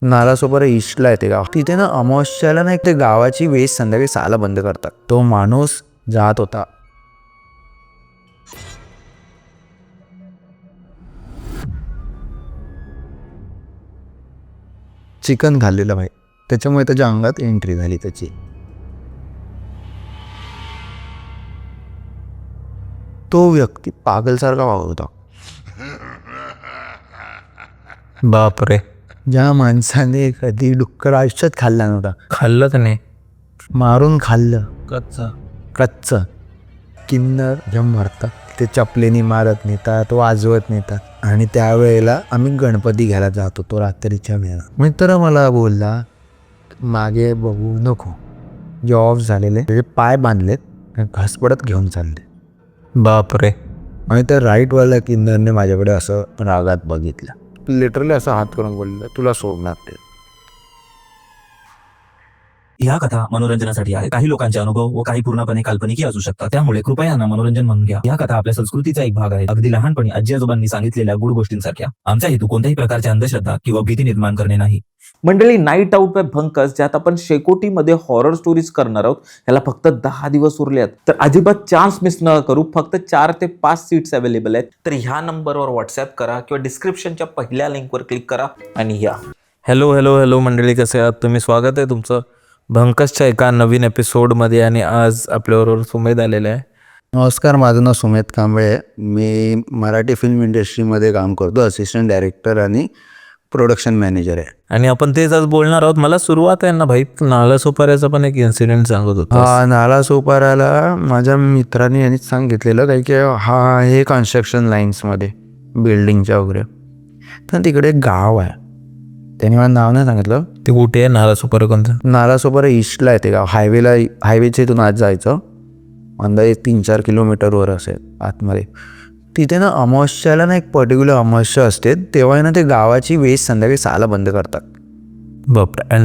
नालासोपारा ईस्टला येते गाव. तिथे ना अमावस्याला ना एक ते गावाची वेस्ट संध्याकाळी 6ला बंद करतात. तो माणूस जात होता. चिकन खाल्लेलं भाई, त्याच्यामुळे त्याच्या अंगात एंट्री झाली त्याची. तो व्यक्ती पागलसारखा वागत होता. बापरे, ज्या माणसाने कधी डुक्कर आयुष्यात खाल्ला नव्हता, खाल्लंच नाही. मारून खाल्लं कच्चा किन्नर जम मारतात, ते चपलेनी मारत नेतात, वाजवत नेतात. आणि त्यावेळेला आम्ही गणपती घ्यायला जात होतो रात्रीच्या वेळेला. मित्र मला बोलला मागे बघू नको, जे ऑफ झालेले त्याचे पाय बांधलेत, घसपडत घेऊन चालले. बापरे, आणि त्या राईटवाल्या किन्नरने माझ्याकडे असं रागात बघितलं, लिटरली असं हात करून बोललं तुला सोडणार ते. ह्या कथा मनोरंजनासाठी आहे. काही लोकांचे अनुभव व काही पूर्णपणे काल्पनिक असू शकतात, त्यामुळे कृपया यांना मनोरंजन म्हणून घ्या. ह्या कथा आपल्या संस्कृतीचा एक भाग आहे, अगदी लहानपणी आजी आजोबांनी सांगितलेल्या गुड गोष्टींसारख्या. आमचा हेतू कोणत्याही प्रकारच्या अंधश्रद्धा किंवा भीती निर्माण करणे नाही. मंडळी, नाईट आउट बाय भंकस, ज्यात आपण शेकोटीमध्ये हॉरर स्टोरीज करणार आहोत, याला फक्त 10 दिवस उरले आहेत. तर अजिबात चान्स मिस न करू. फक्त 4 ते 5 सीट्स अवेलेबल आहेत. तर ह्या नंबरवर व्हॉट्सअप करा किंवा डिस्क्रिप्शनच्या पहिल्या लिंकवर क्लिक करा आणि या. हॅलो मंडळी, कसे आहात तुम्ही? स्वागत आहे तुमचं भंकसच्या एका नवीन एपिसोडमध्ये. आणि आज आपल्याबरोबर सुमेध आलेला आहे. नमस्कार, माझं नाव सुमेध कांबळे. मी मराठी फिल्म इंडस्ट्रीमध्ये काम करतो, असिस्टंट डायरेक्टर आणि प्रोडक्शन मॅनेजर आहे. आणि आपण तेच आज बोलणार आहोत. मला सुरुवात आहे ना भाई, नालासोपाऱ्याचा पण एक इन्सिडेंट सांगत होता. नालासोपाऱ्याला माझ्या मित्राने यांनी सांगितलेलं काही की हा आहे कन्स्ट्रक्शन लाईन्समध्ये, बिल्डिंगच्या वगैरे. तर तिकडे एक गाव आहे, त्यांनी मला नाव नाही सांगितलं. ते कुठे आहे नालासोपारा? कोणतं? नालासोपारा ईस्टला येते गाव. हायवेच्या इथून आत जायचं, अंदाजे 3-4 किलोमीटरवर असेल आतमध्ये. तिथे ना अमावस्याला ना एक पर्टिक्युलर अमावस्या असते, तेव्हा ना ते गावाची वेस्ट संध्याकाळी 6ला बंद करतात. बापरे,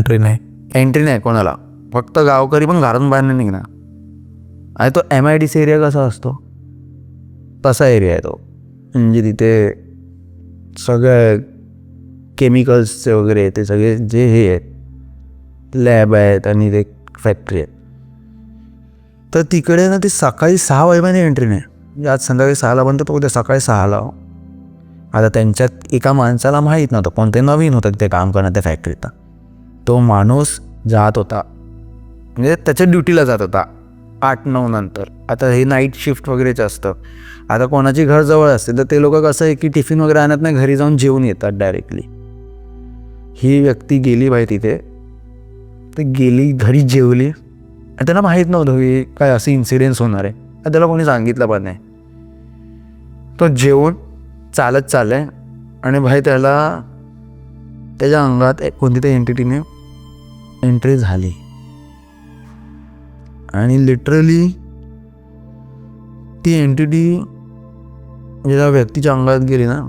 एंट्री नाही कोणाला, फक्त गावकरी पण घरातून बाहेर नाही निघणार. आणि तो MIDC एरिया कसा असतो तसा एरिया आहे तो. म्हणजे तिथे सगळं केमिकल्सचे वगैरे ते सगळे जे हे आहेत, लॅब आहेत आणि ते फॅक्टरी आहेत. तर तिकडे ना ते सकाळी 6 वाजेपर्यंत एंट्री नाही. म्हणजे आज संध्याकाळी 6ला बंद, तो उद्या सकाळी 6ला. आता त्यांच्यात एका माणसाला माहीत नव्हतं, कोणते नवीन होतं तिथे काम करणार त्या फॅक्टरीत. तो माणूस जात होता, म्हणजे त्याच्या ड्युटीला जात होता 8-9 नंतर. आता हे नाईट शिफ्ट वगैरेच असतं. आता कोणाची घर जवळ असते तर ते लोक कसं आहे की टिफिन वगैरे आणत नाही, घरी जाऊन जेवून येतात डायरेक्टली. ही व्यक्ती गेली बाई तिथे, तर गेली घरी जेवली. आणि त्यांना माहीत नव्हतं की काय असं इन्सिडेन्स होणार आहे, आणि त्याला कोणी सांगितलं पण नाही. तो जेवून चालत चाललाय आणि भाई त्याला त्याच्या अंगात कोणती तरी एंटिटीने एंट्री झाली. आणि लिटरली ती एंटिटी ज्या व्यक्तीच्या अंगात गेली ना,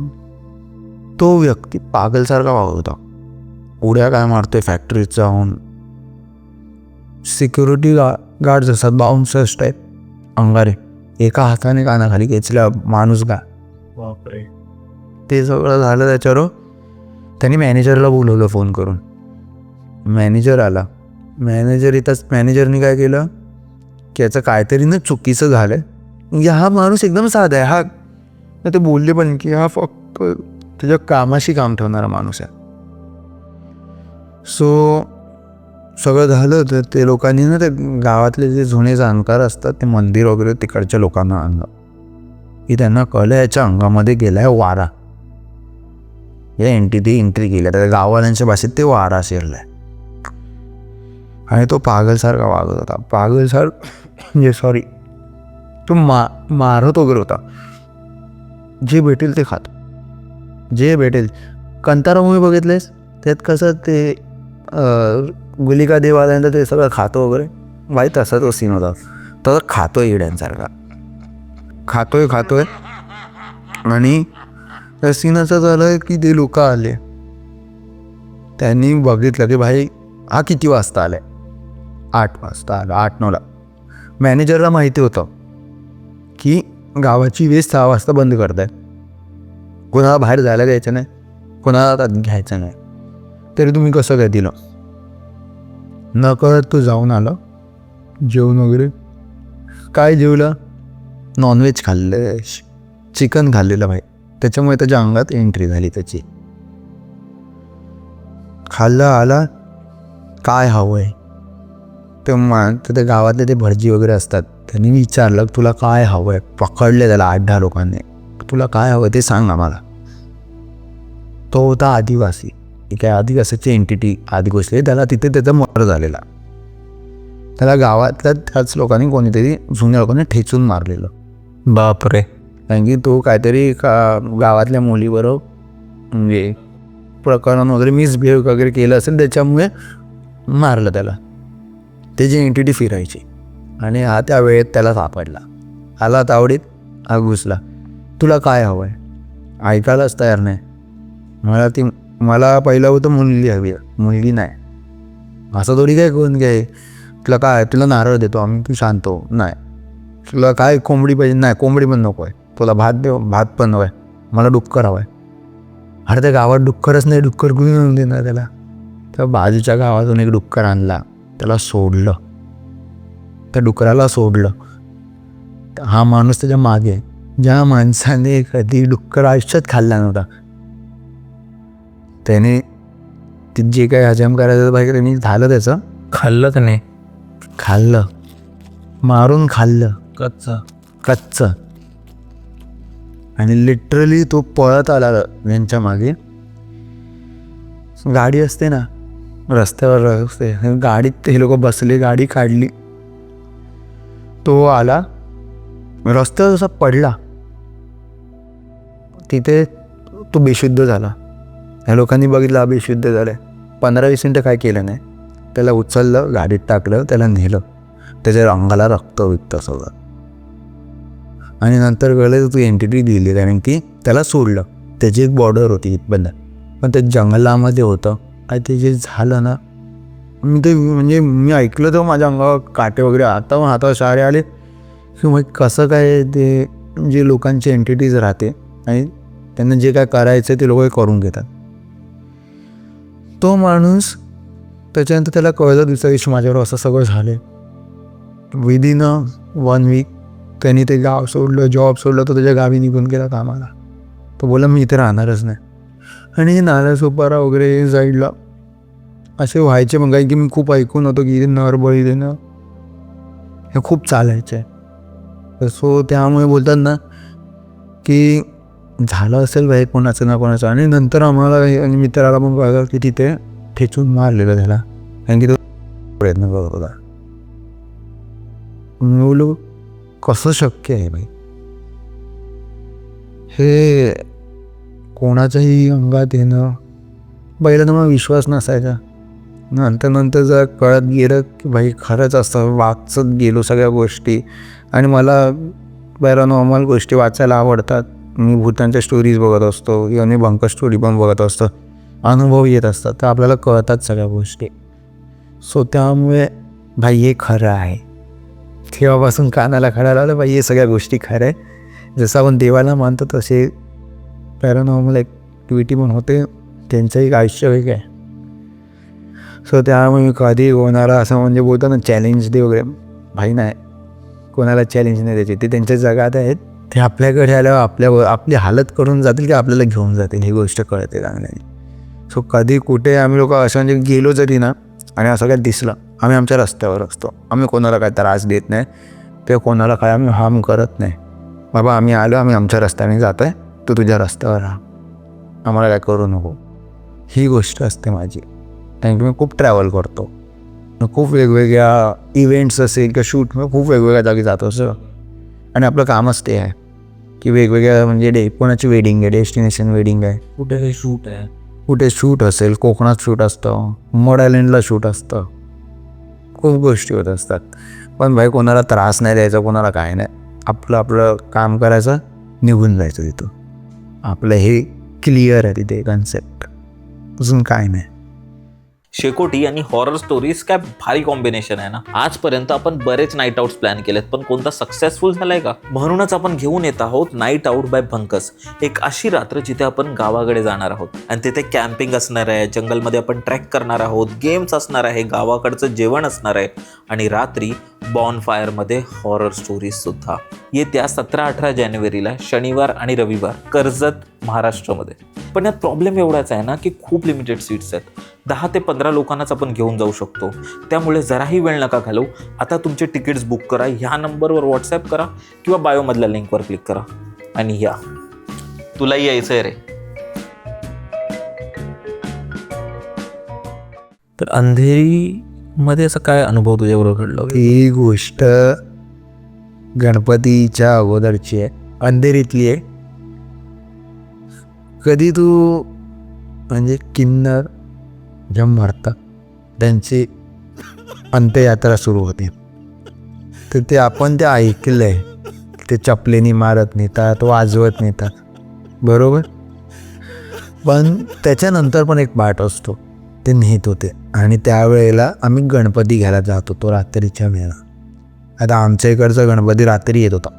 तो व्यक्ती पागलसारखा वागत होता. उड्या काय मारतोय फॅक्टरीत जाऊन. सिक्युरिटी गार्ड्स असतात, बाउन्सर्स टाईप अंगारे, एका हाताने कानाखाली खेचल्या माणूस गा. बापरे, ते सगळं झालं. त्याच्यावर त्यांनी मॅनेजरला बोलवलं फोन करून. मॅनेजर आला. मॅनेजरनी काय केलं की याचं काहीतरी ना चुकीचं झालं. म्हणजे हा माणूस एकदम साधा आहे. हा ते बोलले पण की हा फक्त त्याच्या कामाशी काम ठेवणारा माणूस आहे. सो सगळं झालं. तर ते लोकांनी ना ते गावातले जे जुने जाणकार असतात, ते मंदिर वगैरे तिकडच्या लोकांना आणलं की त्यांना कळलं याच्या अंगामध्ये गेलाय वारा. या एंट्री केल्या, त्या गाववाल्यांच्या भाषेत ते वारा शिरलाय. आणि तो पागलसारखा वागत होता. म्हणजे तो मारत वगैरे होता. जे भेटेल ते खात, जे भेटेल. कंतारा मूवी बघितलेस, त्यात कसं ते गुलिका देव आल्यानंतर ते सगळं खातो वगैरे, बाई तसा तो सीन होता. तर खातोय इड्यांसारखा, खातोय. आणि त्या सीन असं झालं की ते लोक आले, त्यांनी बघितलं की भाई हा किती वाजता आलाय. 8 वाजता आला, 8-9ला. मॅनेजरला माहिती होतं की गावाची वेस्ट 6 वाजता बंद करतायत, कोणाला बाहेर जायला द्यायचं नाही, कोणाला घ्यायचं नाही. तरी तुम्ही कसं काय दिलं? न कळत तू जाऊन आला, जेवण वगैरे काय जेवलं? नॉनव्हेज खाल्लं, चिकन खाल्लेलं भाई, त्याच्यामुळे त्याच्या अंगात एंट्री झाली त्याची. खाल्लं आला, काय हवं आहे तर त्या गावातले ते भटजी वगैरे असतात, त्यांनी विचारलं तुला काय हवं आहे. पकडले त्याला 8-10 लोकांनी, तुला काय हवं ते सांग आम्हाला. तो होता आदिवासी. ठीक आहे, आदिवासीची एंटिटी आधी गोष्टी, त्याला तिथे त्याचा मर्डर झालेला. त्याला गावातल्या त्याच लोकांनी कोणीतरी जुन्या लोकांनी ठेचून मारलेलं. बापरे. कारण की तो काहीतरी गावातल्या मुलीबरोबर म्हणजे प्रकरण वगैरे मिसबिहेव वगैरे केलं असेल, त्याच्यामुळे मारलं त्याला. त्याची एंटिटी फिरायची आणि हा त्या वेळेत त्याला सापडला. आला तावडीत, हा घुसला. तुला काय हवं आहे? ऐकायलाच तयार नाही. मला पहिलं होतं मुलगी हवी आहे, मुलगी नाही. असं थोडी काय कोण काय, तुला काय, तुला नारळ देतो आम्ही, तू शांत हो. नाही. तुला काय कोंबडी पाहिजे? नाही, कोंबडी पण नको आहे. तुला भात देऊ? भात पण हवं आहे. मला डुक्कर हवं आहे. अरे त्या गावात डुक्करच नाही, डुक्कर कुणी आणून देणार त्याला? तर बाजूच्या गावातून एक डुक्कर आणला, त्याला सोडलं, त्या डुकराला सोडलं. हा माणूस त्याच्या मागे, ज्या माणसाने कधी डुक्कर आयुष्यात खाल्ला नव्हता, त्याने जे काही हजम करायचं पाहिजे त्यांनी झालं, त्याचं खाल्लं त्याने? खाल्लं, मारून खाल्लं कच्चं. आणि लिटरली तो पळत आला यांच्या मागे. गाडी असते ना रस्त्यावर असते, गाडीत हे लोक बसले, गाडी काढली. तो आला रस्त्यावर, जसा पडला तिथे तो बेशुद्ध झाला. ह्या लोकांनी बघितलं हा बेशुद्ध झाला आहे. 15-20 मिनटं काय केलं नाही, त्याला उचललं, गाडीत टाकलं, त्याला नेलं. त्याच्या अंगाला रक्त विकतं सगळं. आणि नंतर कळलं तू एंटिटी दिली, कारण की त्याला सोडलं. त्याची एक बॉर्डर होती इथपर्यंत, पण ते जंगलामध्ये होतं. आणि ते जे झालं ना, मी ऐकलं तर माझ्या अंगावर काटे वगैरे आता हातावर शाळे आले की मग कसं काय ते जे लोकांची एंटिटीज राहते आणि त्यांना जे काय करायचं ते लोक करून घेतात. तो माणूस त्याच्यानंतर त्याला कळलं दुसऱ्या दिवशी माझ्यावर असं सगळं झालं. विदिन 1 वीक त्यांनी ते गाव सोडलं, जॉब सोडलं, तो त्याच्या गावी निघून गेला कामाला. तो बोला मी इथे राहणारच नाही. आणि नालासोपारा वगैरे साईडला असे व्हायचे. मग काही की मी खूप ऐकून होतो की इथे नरबळी देणं हे खूप चालायचं आहे. सो त्यामुळे बोलतात ना की झालं असेल बाई कोणाचं ना कोणाचं. आणि नंतर आम्हाला आणि मित्राला पण कळलं की तिथे ठेचून मारलेलं त्याला, कारण की तो प्रयत्न करत होता. बोलू कसं शक्य आहे बाई हे कोणाच्याही अंगात येणं? पहिल्यांदा मला विश्वास नसायचा. नंतर जर कळत गेलं की भाई खरंच असतं, वाचत गेलो सगळ्या गोष्टी. आणि मला पॅरानॉर्मल गोष्टी वाचायला आवडतात. मी भूतांच्या स्टोरीज बघत असतो किंवा मी भंकर स्टोरी पण बघत असतो. अनुभव येत असतात, तर आपल्याला कळतात सगळ्या गोष्टी. सो त्यामुळे भाई हे खरं आहे. तेव्हापासून कानाला खरं लावलं भाई हे सगळ्या गोष्टी खरं आहे. जसं आपण देवाला मानतो तसे पॅरानॉर्मल ॲक्टिव्हिटी पण होते, त्यांचं एक आयुष्य वेगळं आहे. सो त्यामुळे मी कधी कोणाला असं म्हणजे बोलतो ना चॅलेंज दे वगैरे, भाई नाही, कोणाला चॅलेंज नाही द्यायचे. ते त्यांच्या जगात आहेत, ते आपल्याकडे आल्यावर आपली हालत करून जातील की आपल्याला घेऊन जातील, ही गोष्ट कळते चांगल्याने. सो कधी कुठे आम्ही लोक असं म्हणजे गेलो जरी ना आणि असं काय दिसलं, आम्ही आमच्या रस्त्यावर असतो. आम्ही कोणाला काय त्रास देत नाही, ते कोणाला काय आम्ही हार्म करत नाही. बाबा आम्ही आलो, आम्ही आमच्या रस्त्याने जातो आहे, तू तुझ्या रस्त्यावर राहा, आम्हाला काय करू नको. ही गोष्ट असते माझी. कारण की मी खूप ट्रॅव्हल करतो, खूप वेगवेगळ्या इव्हेंट्स असेल किंवा शूट, खूप वेगवेगळ्या जागी जातो असं. आणि आपलं कामच ते आहे की वेगवेगळ्या म्हणजे कोणाची वेडिंग आहे, डेस्टिनेशन वेडिंग आहे, कुठे काही शूट आहे, कुठे शूट असेल, कोकणात शूट असतं, मड आयलंडला शूट असतं, खूप गोष्टी होत असतात. पण भाई कोणाला त्रास नाही द्यायचा, कोणाला काय नाही, आपलं काम करायचं, निघून जायचं तिथं. आपलं हे क्लिअर आहे तिथे कन्सेप्ट, अजून काय नाही. शेकोटी आणि हॉरर स्टोरीज काय भारी कॉम्बिनेशन आहे ना. आजपर्यंत आपण बरेच नाईट आउट्स प्लॅन केलेत, पण कोणता सक्सेसफुल झालाय का? म्हणूनच आपण घेऊन येत आहोत नाईट आउट बाय भंकस. एक अशी रात्र जिथे आपण गावाकडे जाणार आहोत आणि तिथे कॅम्पिंग असणार आहे, जंगलमध्ये आपण ट्रेक करणार आहोत, गेम्स असणार आहे, गावाकडचं जेवण असणार आहे आणि रात्री बॉनफायर मध्ये हॉरर स्टोरीज सुद्धा. येत्या 17-18 जानेवारीला शनिवार आणि रविवार कर्जत महाराष्ट्रामध्ये. पण यात प्रॉब्लेम एवढाच आहे ना की खूप लिमिटेड सीट्स आहेत. 10 ते 15 लोकांनाच आपण घेऊन जाऊ शकतो. त्यामुळे जराही वेळ नका घालवू. आता तुमचे तिकीट्स बुक करा, ह्या नंबरवर व्हॉट्सॲप करा किंवा बायोमधल्या लिंकवर क्लिक करा आणि या. तुलाही यायचं आहे रे. तर अंधेरीमध्ये असं काय अनुभव तुझ्याबरोबर घडला? ही गोष्ट गणपतीच्या अगोदरची आहे, अंधेरीतली आहे. कधी तू म्हणजे किन्नर जेव्हा मरतात त्यांची अंत्ययात्रा सुरू होते, तर ते आपण ते ऐकलंय. ते चपलेनी मारत नेतात, वाजवत नेतात, बरोबर. पण त्याच्यानंतर पण एक पाठ असतो, ते नेत होते. आणि त्यावेळेला आम्ही गणपती घ्यायला जात होतो रात्रीच्या वेळेला. आता आमच्या इकडचा गणपती रात्री येत होता.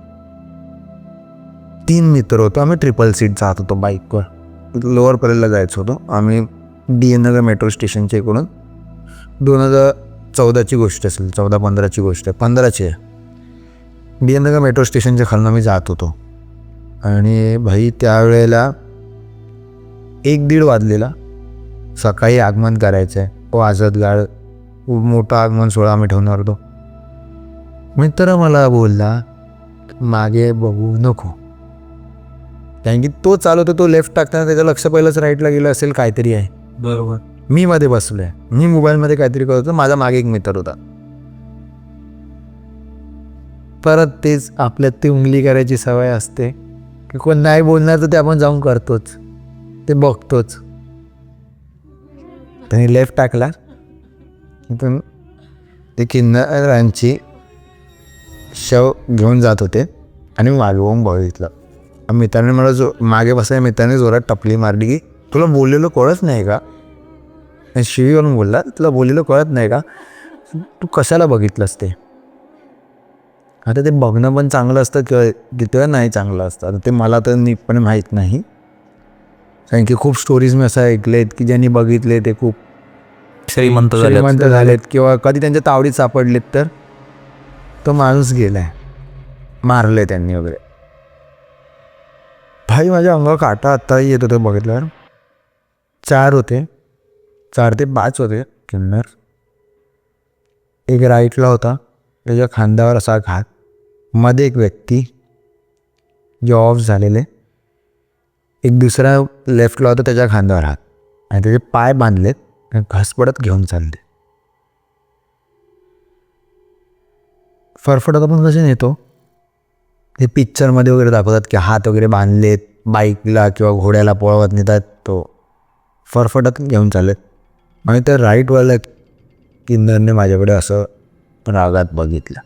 3 मित्र होतो आम्ही, ट्रिपल सीट जात होतो बाईकवर. लोअर परेलला जायचं होतो आम्ही. DN नगर मेट्रो स्टेशनच्या इकडून 2014ची गोष्ट असेल, 14-15ची गोष्ट आहे, 15ची आहे. DN नगर मेट्रो स्टेशनच्या खालून आम्ही जात होतो. आणि भाई त्यावेळेला 1-1:30 वाजलेला. सकाळी आगमन करायचं आहे, वाजत गाळ मोठा आगमन सोहळा आम्ही ठेवणार होतो. मित्र मला बोलला मागे बघू नको, कारण की तो चालवतो, तो लेफ्ट टाकताना त्याचं लक्ष पहिलंच राईटला गेलं असेल, काहीतरी आहे. बरोबर. मी मध्ये बसलो आहे, मी मोबाईलमध्ये काहीतरी करत होतो. माझा मागे एक मित्र होता. परत तेच आपल्यात ती उंगली करायची सवय असते की कोण नाही बोलणार तर ते आपण जाऊन करतोच, ते बघतोच. त्यांनी लेफ्ट टाकला, पण ते किन्नरांची शव घेऊन जात होते आणि मागवून बघितलं. मित्राने मला मागे बसाय मित्राने जोरात टपली मारली की तुला बोललेलं कळत नाही का? शिवी करून बोलला, तुला बोललेलं कळत नाही का? तू कशाला बघितलंस ते? आता ते बघणं पण चांगलं असतं किंवा नाही चांगलं असतं, आता ते मला तर नीटपणे माहीत नाही. कारण की खूप स्टोरीज मी असं ऐकलेत की ज्यांनी बघितले ते खूप श्रीमंत झालेत किंवा कधी त्यांच्या तावडीत सापडलेत तर तो माणूस गेलाय, मारले त्यांनी वगैरे. भाई माझ्या अंगावर काटा आत्ताही येत होतं बघितल्यावर. 4 होते, 4 ते 5 होते किन्नर. एक राईटला होता, त्याच्या खांद्यावर असा घात. मध्ये एक व्यक्ती जे ऑफ झालेले. एक दुसरा लेफ्टला होता, त्याच्या खांद्यावर हात आणि त्याचे पाय बांधलेत, घसपडत घेऊन चालले. फरफटत आपण कसे नेतो हे पिक्चरमध्ये वगैरे दाखवतात की हात वगैरे बांधलेत, बाईकला किंवा घोड्याला पळवत नेतात, तो फरफटत घेऊन चाललेत. आणि त्या राईटवाल्या किन्नरने माझ्याकडे असं रागात बघितलं.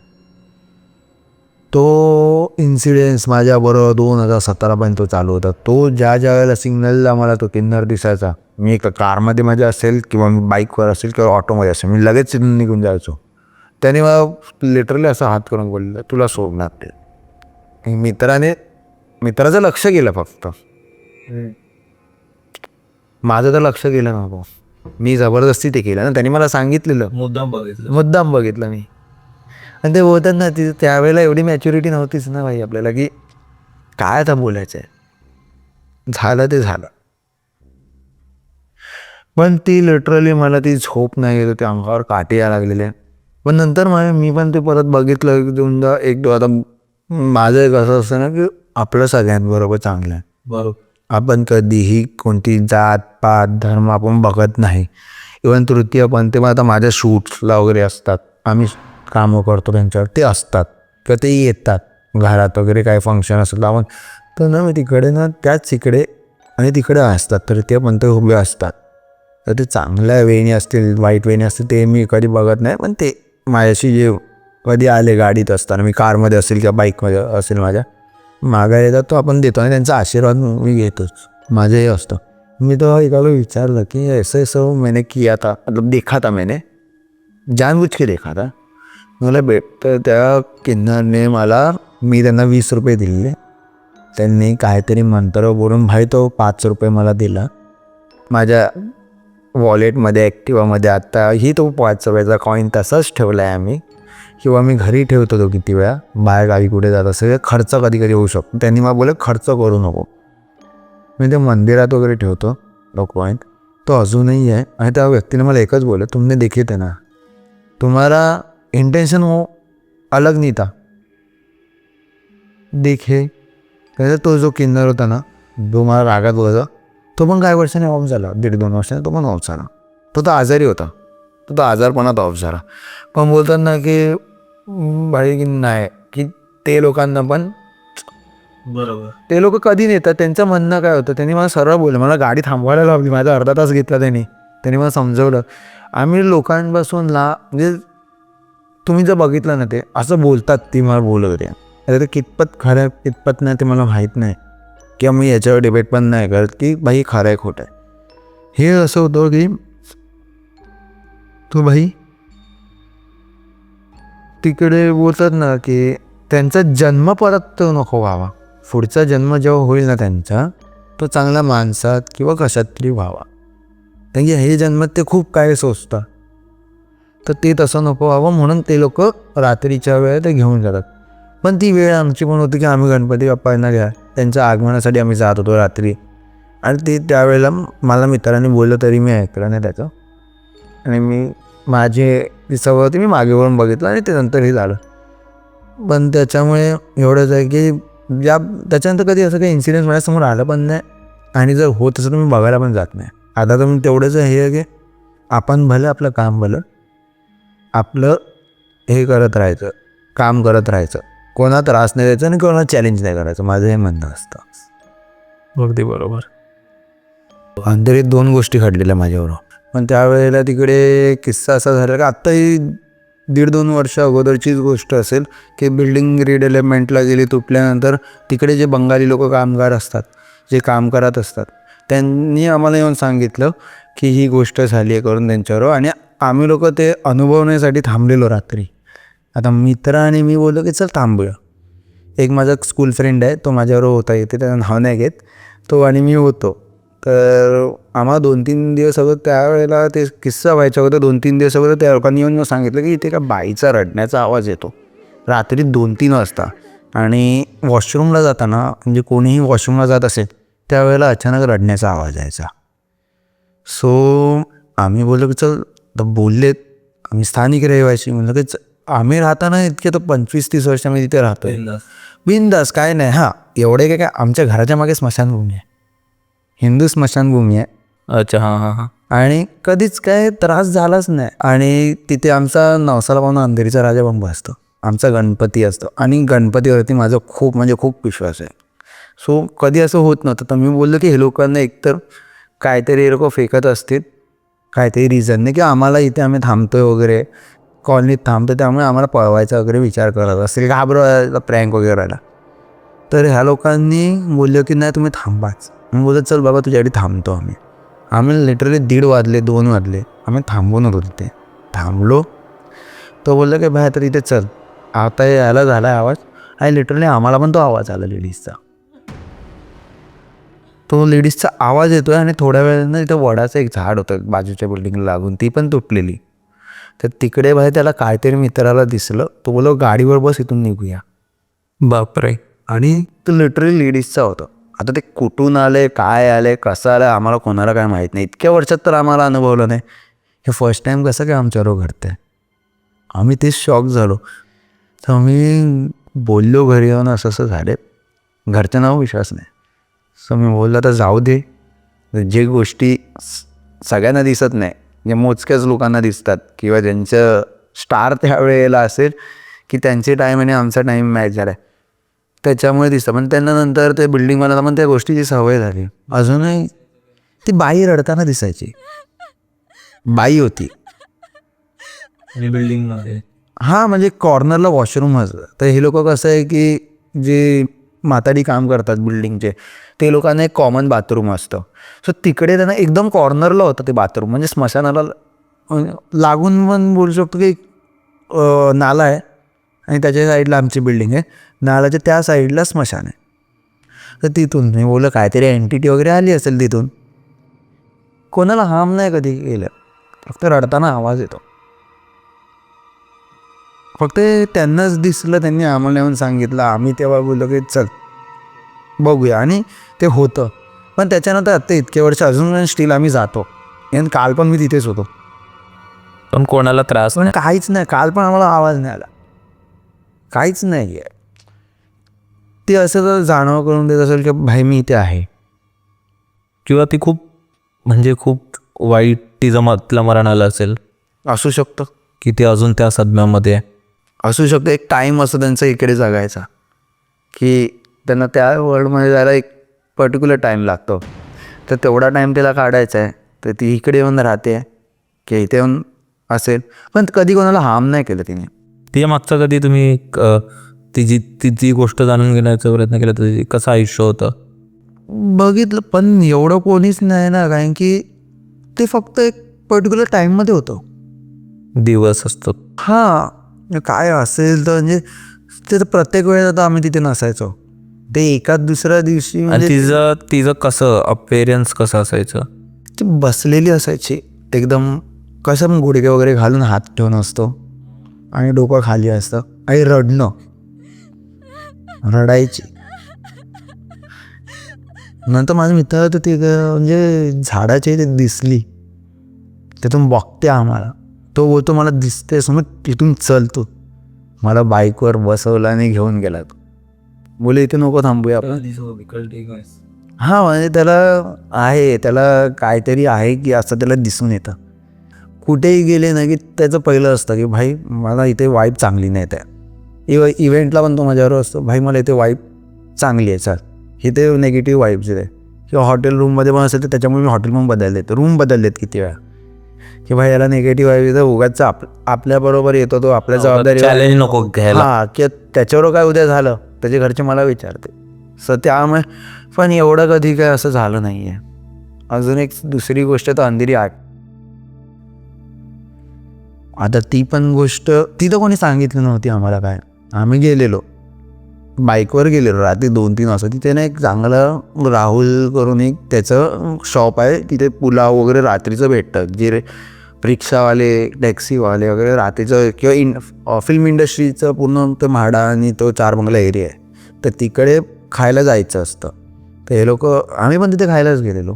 तो इन्सिडेन्स माझ्याबरोबर 2017पर्यंत तो चालू होता. तो ज्या वेळेला सिग्नलला मला तो किन्नर दिसायचा, मी एका कारमध्ये माझ्या असेल किंवा मी बाईकवर असेल किंवा ऑटोमध्ये असेल, मी लगेच निघून जायचो. त्याने मला लिटरली असं हात करून बोललं तुला सोडणार ते. मित्राचं लक्ष गेलं, फक्त माझं तर लक्ष गेलं नको. मी जबरदस्ती ते केलं ना, त्यांनी मला सांगितलेलं, मुद्दाम बघितलं मी. आणि ते बोलतात ना, ती त्यावेळेला एवढी मॅच्युरिटी नव्हतीच ना भाई आपल्याला की काय आता बोलायचं आहे. झालं ते झालं. पण ती लिटरली मला ती झोप नाही येत होती, अंगावर काटे यायला लागलेले. पण नंतर मी पण ते परत बघितलं दोनदा एक आता माझं एक असं असतं ना की आपलं सगळ्यांबरोबर चांगलं आहे. बरोबर. आपण कधीही कोणती जात पात धर्म आपण बघत नाही. इव्हन तृतीय पण ते आता माझ्या शूट्सला वगैरे असतात, आम्ही कामं करतो त्यांच्यावर, ते असतात किंवा ते येतात घरात वगैरे काय फंक्शन असेल आपण तर ना, मी तिकडे ना त्याच इकडे आणि तिकडे असतात तृतीय पण ते उभे असतात. तर ते चांगल्या वेणी असतील वाईट वेणी असतील ते मी कधी बघत नाही. पण ते माझ्याशी जे कधी आले गाडीत असताना, मी कारमध्ये असेल किंवा बाईकमध्ये असेल, माझ्या मागा येतात तो आपण देतो आणि त्यांचा आशीर्वाद मी घेतोच. माझं हे असतं मी तो एकाला विचारलं की ऐसे ऐसा मैंने किया था, मतलब देखा था मैंने, जानबूझ के देखा था. मला तर त्या किन्नरने मी त्यांना 20 रुपये दिले. त्यांनी काहीतरी मंत्र बोलून भाई तो 5 रुपये मला दिला. माझ्या वॉलेटमध्ये ॲक्टिवामध्ये आत्ताही तो 5 रुपयाचा कॉईन तसाच ठेवला आहे आम्ही, किंवा मी घरी ठेवतो तो किती वेळा, बाहेर गावी कुठे जात असेल खर्च कधी कधी होऊ शकतो. त्यांनी मला बोलले खर्च करू नको. मी ते मंदिरात वगैरे ठेवतो तो कॉईन, तो अजूनही आहे. आणि त्या व्यक्तीने मला एकच बोललं, तुमने देखी थे ना, तुम्हारा इंटेंशन वो अलग नहीं था, देखे. त्याचा तो जो किन्नर होता ना, जो मला रागात बोलायचा, तो पण काही वर्षाने ऑफ झाला, 1.5-2 वर्षाने तो पण ऑफ झाला. तो आजारी होता, तो आजारपणात ऑफ झाला. पण बोलतात ना की भाई की नाही, की ते लोकांना पण बरोबर. ते लोक कधी नेतात, त्यांचं म्हणणं काय होतं. त्यांनी मला सरळ बोललं, मला गाडी थांबवायला लावली, माझा अर्धा तास घेतला त्यांनी मला समजवलं. आम्ही लोकांपासून म्हणजे तुम्ही जर बघितलं ना, ते असं बोलतात, ती मला बोलत होते. आता ते कितपत खरं आहे कितपत नाही ते मला माहीत नाही, किंवा मी याच्यावर डिबेट पण नाही करत की भाई खरं आहे खोटं आहे. हे असं होतं की तो भाई तिकडे बोलतात ना की त्यांचा जन्म परत तो नको व्हावा. पुढचा जन्म जेव्हा होईल ना त्यांचा, तो चांगल्या माणसात किंवा कशात तरी व्हावा. कारण की हे जन्मात ते खूप काय सोचतात, तर ते तसं नको व्हावं म्हणून ते लोक रात्रीच्या वेळेत ते घेऊन जातात. पण ती वेळ आमची पण होती की आम्ही गणपती बाप्पांना त्यांच्या आगमनासाठी आम्ही जात होतो रात्री. आणि ते त्यावेळेला मला मित्रांनी बोललं तरी मी ऐकलं नाही त्याचं. आणि माझी सवय होती, मी मागे वळून बघितलं आणि ते नंतरही झालं. पण त्याच्यामुळे एवढंच आहे की त्याच्यानंतर कधी असं काही इन्सिडेंट माझ्यासमोर आलं पण नाही. आणि जर होत असं तर मी बघायला पण जात नाही. आता तर मी तेवढंच हे आहे की आपण भलं आपलं काम भलं, आपलं हे करत राहायचं, काम करत राहायचं, कोणा त्रास नाही द्यायचा आणि कोणाला चॅलेंज नाही करायचं, माझं हे म्हणणं असतं. अगदी बरोबर. अंतरीत 2 गोष्टी घडलेल्या माझ्याबरोबर. पण त्यावेळेला तिकडे किस्सा असा झाला की आत्ताही 1.5-2 वर्ष अगोदरचीच गोष्ट असेल की बिल्डिंग रिडेव्हलपमेंटला गेली, तुटल्यानंतर तिकडे जे बंगाली लोक कामगार असतात, जे काम करत असतात, त्यांनी आम्हाला येऊन सांगितलं की ही गोष्ट झाली आहे करून त्यांच्याबरोबर. आणि आम्ही लोक ते अनुभवण्यासाठी थांबलेलो रात्री. आता मित्र आणि मी बोललो की चल थांबूया. एक माझा स्कूल फ्रेंड आहे, तो माझ्याबरोबर होता, येते त्याचं नाव नाही घेत, तो आणि मी होतो. तर आम्हाला 2-3 दिवस अगोदर त्यावेळेला ते किस्सा व्हायच्या अगोदर 2-3 दिवस अगोदर त्या लोकांनी येऊन सांगितलं की इथे का बाईचा रडण्याचा आवाज येतो रात्री 2-3 वाजता. आणि वॉशरूमला जाताना, म्हणजे कोणीही वॉशरूमला जात असेल त्यावेळेला अचानक रडण्याचा आवाज यायचा. सो आम्ही बोललो की चल, तर बोललेत, आम्ही स्थानिक रहिवासी, म्हणलं की आम्ही राहताना इतके तर 25-30 वर्ष आम्ही तिथे राहतो, बिंदास काय नाही. हां, एवढे काय आमच्या घराच्या मागे स्मशानभूमी आहे, हिंदू स्मशानभूमी आहे. अच्छा. हां. आणि कधीच काय त्रास झालाच नाही. आणि तिथे आमचा नवसाला पाहून अंधेरीचा राजा पण बसतो, आमचा गणपती असतो. आणि गणपतीवरती माझं खूप म्हणजे खूप विश्वास आहे. सो कधी असं होत नव्हतं. तर मी बोललो की हे लोकांना एकतर काहीतरी हे लोक फेकत असतील, काहीतरी रिझनने, की आम्हाला इथे आम्ही थांबतोय वगैरे, कॉलनीत थांबतो, त्यामुळे आम्हाला पळवायचा वगैरे विचार करत असतील, घाबरवायला, प्रँक वगैरे राहिला. तर ह्या लोकांनी बोललं की नाही तुम्ही थांबाच. मी बोलत चल बाबा तुझ्यासाठी थांबतो आम्ही लिटरली 1:30 वाजले 2 वाजले आम्ही थांबून होतो तिथे. थांबलो. तो बोललं की बाहेर तर इथे चल, आता यायला झाला आहे आवाज. आणि लिटरली आम्हाला पण तो आवाज आला लेडीजचा. तो लेडीजचा आवाज येतोय आणि थोड्या वेळानं इथं वडाचं एक झाड होतं बाजूच्या बिल्डिंगला लागून, ती पण तुटलेली. तर तिकडे बाहेर त्याला काहीतरी मित्राला दिसलं. तो बोललो गाडीवर बस, इथून निघूया. बापरे. आणि तो लिटरली लेडीजचा होता. आता ते कुठून आले, काय आले, कसं आलं, आम्हाला कोणाला काय माहीत नाही. इतक्या वर्षात तर आम्हाला अनुभवलं नाही. हे फर्स्ट टाईम कसं काय आमच्याबरोबर घडतं आहे. आम्ही तेच शॉक झालो. तर आम्ही बोललो घरी येऊन असं असं झाले. घरच्यांना विश्वास नाही. सो मी बोललो तर जाऊ दे, जे गोष्टी सगळ्यांना दिसत नाही, जे मोजक्याच लोकांना दिसतात, किंवा ज्यांचं स्टार त्यावेळेला असेल की त्यांचे टाईम आणि आमचा टाईम मॅच झाला आहे, त्याच्यामुळे दिसतं. पण त्यांना नंतर ते बिल्डिंगवाला पण त्या गोष्टीची सवय झाली. अजूनही ती बाई रडताना दिसायची. बाई होती बिल्डिंगमध्ये. हां, म्हणजे कॉर्नरला वॉशरूम असतं. तर हे लोक कसं आहे की जे म्हातारी काम करतात बिल्डिंगचे, ते लोकांना एक कॉमन बाथरूम असतं. सो तिकडे त्यांना एकदम कॉर्नरला होतं ते बाथरूम, म्हणजे स्मशानाला लागून पण बोलू शकतो की नाला आहे आणि त्याच्या साईडला आमची बिल्डिंग आहे, नाल्याच्या त्या साईडला स्मशान आहे. तर तिथून मी बोललं काहीतरी एंटिटी वगैरे आली असेल तिथून. कोणाला हार्म नाही कधी केलं, फक्त रडताना आवाज येतो. फक्त त्यांनाच दिसलं, त्यांनी आम्हाला येऊन सांगितलं. आम्ही तेव्हा बोललो की चल बघूया, आणि ते होतं. पण त्याच्यानंतर आता इतके वर्ष अजून स्टील आम्ही जातो. आणि काल पण मी तिथेच होतो, पण कोणाला त्रास पण काहीच नाही. काल पण आम्हाला आवाज नाही आला, काहीच नाही आहे. ते असं जर जाणवं करून देत असेल की भाई मी इथे आहे. किंवा ती खूप म्हणजे खूप वाईट तिला मरण आलं असेल, असू शकतं, की ती अजून त्या सदम्यामध्ये आहे. असू शकतं. एक टाईम असतो त्यांचा इकडे जगायचा, की त्यांना त्या वर्ल्डमध्ये जायला एक पर्टिक्युलर टाईम लागतो. तर तेवढा टाईम तिला काढायचा आहे, तर ती इकडे येऊन राहते की इथे येऊन असेल. पण कधी कोणाला हार्म नाही केलं तिने. तिच्या मागचा कधी तुम्ही तिची गोष्ट जाणून घेण्याचा प्रयत्न केला तर कसं आयुष्य होतं? बघितलं, पण एवढं कोणीच नाही ना, कारण की ते फक्त एक पर्टिक्युलर टाईममध्ये होतं. दिवस असतो. हां, काय असेल तर म्हणजे ते तर प्रत्येक वेळेस आता आम्ही तिथे नसायचो. ते एकाच दुसऱ्या दिवशी आणि म्हणजे तिचं कसं अपेरियन्स कसं असायचं? ती बसलेली असायची एकदम, कसं गुडघे वगैरे घालून हात ठेवून असतो आणि डोकं खाली असतं आणि रडायची. नंतर माझा मित्र तर ते म्हणजे झाडाची ते दिसली, तिथून बघते आम्हाला. तो बोलतो मला दिसते समज, तिथून चल तू. मला बाईकवर बसवला आणि घेऊन गेला. तो बोले इथे नको थांबूया आपण. हां, म्हणजे त्याला काहीतरी आहे की असं त्याला दिसून येतं. कुठेही गेले ना की त्याचं पहिलं असतं की भाई मला इथे वाईब चांगली नाही. त्या इव्हेंटला पण तो माझ्यावर असतो, भाई मला इथे वाईब चांगली आहे, चल इथे नेगेटिव्ह वाईब्स आहे. किंवा हॉटेल रूममध्ये पण असेल तर त्याच्यामुळे मी हॉटेल पण बदललेत, रूम बदललेत किती वेळा, की भाई याला नेगेटिव्ह वाईब येतं, उगाच आपल्याबरोबर येतो तो, आपल्या जबाबदारी चॅलेंज नको घ्यायला. हां, की त्याच्यावर काय उद्या झालं त्याचे घरचे मला विचारते. सो त्यामुळे पण एवढं कधी काय असं झालं नाही आहे. अजून एक दुसरी गोष्ट तर अंधेरी आग. आता ती पण गोष्ट ती तर कोणी सांगितली नव्हती आम्हाला. काय आम्ही गेलेलो, बाईकवर गेलेलो रात्री 2-3 वाजता. तिथे ना एक चांगलं राहुल करून एक त्याचं शॉप आहे, तिथे पुलाव वगैरे रात्रीचं भेटतं. जे रिक्षावाले टॅक्सीवाले वगैरे रात्रीचं, किंवा फिल्म इंडस्ट्रीचं पूर्ण तो म्हाडा आणि तो 4 बंगला एरिया आहे, तर तिकडे खायला जायचं असतं. तर हे लोक, आम्ही पण तिथे खायलाच गेलेलो.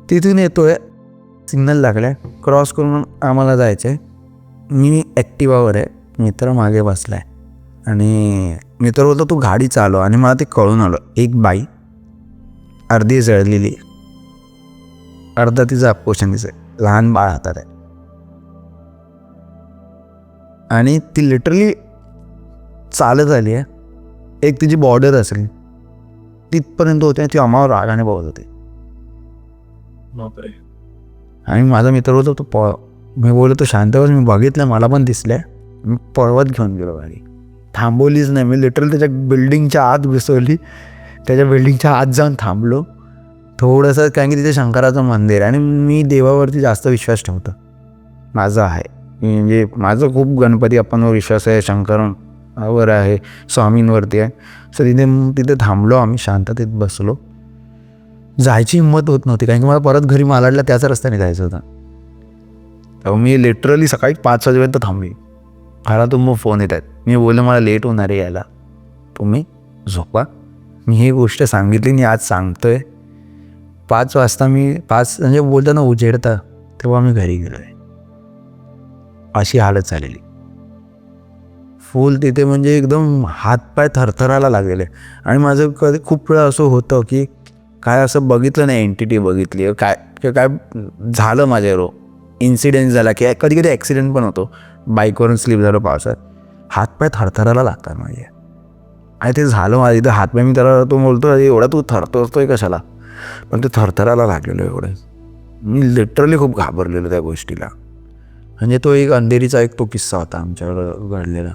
तिथून येतोय, सिग्नल लागला आहे, क्रॉस करून आम्हाला जायचं आहे. मी ॲक्टिवावर आहे, मित्र मागे बसला आहे आणि मित्र बोलतो तू गाडी चालव. आणि मला ते कळून आलं, एक बाई अर्धी जळलेली, अर्धा तिचं अपोषण दिसत, लहान बाळ हातात आहे, आणि ती लिटरली चालत आली आहे. एक तिची बॉर्डर असेल तिथपर्यंत होते, ती आम्हाला रागाने बघत होती. आणि माझा मित्र होता तो मी बोलतो तो शांत बस, मी बघितलं, मला पण दिसलं. मी पळवत घेऊन गेलो, गाडी थांबवलीच नाही. मी लिटरली त्याच्या बिल्डिंगच्या आत बसवली, त्याच्या बिल्डिंगच्या आत जाऊन थांबलो थोडंसं, कारण की तिथे शंकराचं मंदिर आहे आणि मी देवावरती जास्त विश्वास ठेवतो. माझा आहे, म्हणजे माझं खूप गणपती बाप्पांवर विश्वास आहे, शंकरावर आहे, स्वामींवरती आहे. सो तिथे थांबलो आम्ही, शांततेत बसलो. जायची हिंमत होत नव्हती, कारण की मला परत घरी मालाडला त्याच रस्त्याने जायचं होतं. तेव्हा मी लिटरली सकाळी 5 वाजेपर्यंत थांबली. घरातून मग फोन येत आहेत, मी बोललो मला लेट होणार आहे यायला, तुम्ही झोपा. मी ही गोष्ट सांगितली आणि आज सांगतोय. 5 वाजता मी 5 म्हणजे बोलतो ना उजेडता, तेव्हा मी घरी गेलो आहे. अशी हालत झालेली फुल तिथे, म्हणजे एकदम हातपाय थरथरायला लागलेले. आणि माझं कधी खूप वेळा असं होतं की काय असं बघितलं नाही, एंटिटी बघितली काय काय झालं माझ्यावर, इन्सिडेंट झाला, की कधी कधी ॲक्सिडेंट पण होतो, बाईकवरून स्लिप झालं पावसात, हातपाय थरथरायला लागतात माझे. आणि ते झालं माझं इथं हातपाय. मी त्याला तो बोलतो एवढा तू थरथरतोय कशाला, पण ते थरथरायला लागलेलो एवढं. मी लिटरली खूप घाबरलेलो त्या गोष्टीला. म्हणजे तो एक अंधेरीचा एक तो किस्सा होता आमच्याकडं घडलेला.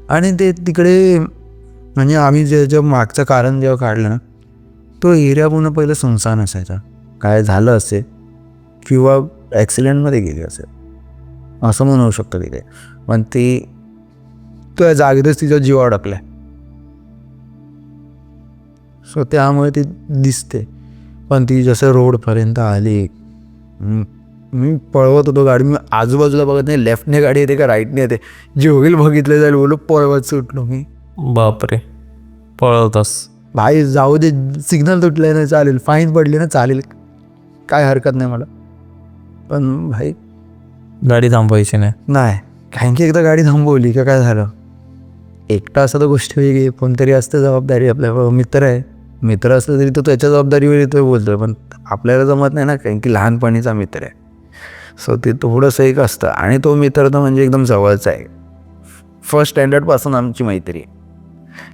आणि ते तिकडे म्हणजे आम्ही जे मागचं कारण जेव्हा काढलं ना, तो एरिया पूर्ण पहिलं सुनसान असायचा. काय झालं असेल किंवा ॲक्सिडेंटमध्ये गेली असेल असं म्हणू शकतो तिथे. पण ती त्या जागेतच तिचा जीव अडकला आहे. सो त्यामुळे ती दिसते. पण ती जसं रोडपर्यंत आली, मी पळवत होतो गाडी, मी आजूबाजूला बघत नाही लेफ्टने गाडी येते का राईटने येते, जे होईल बघितलं जाईल बोलू, पळवत सुटलो मी. बापरे, पळवतास. भाई जाऊ दे, सिग्नल तुटले ना चालेल, फाईन पडली ना चालेल, काय हरकत नाही मला. पण भाई गाडी थांबवायची नाही. नाही, कारण की एकदा गाडी थांबवली का काय झालं, एकटा असं तर गोष्ट वेगळी, कोणतरी असतं जबाबदारी. आपल्या मित्र आहे, मित्र असलं तरी तो त्याच्या जबाबदारीवर येतोय बोलतोय, पण आपल्याला जमत नाही ना, कारण की लहानपणीचा मित्र आहे. सो ते थोडंसं एक असतं. आणि तो मित्र तर म्हणजे एकदम जवळचा आहे, फर्स्ट स्टँडर्डपासून आमची मैत्री.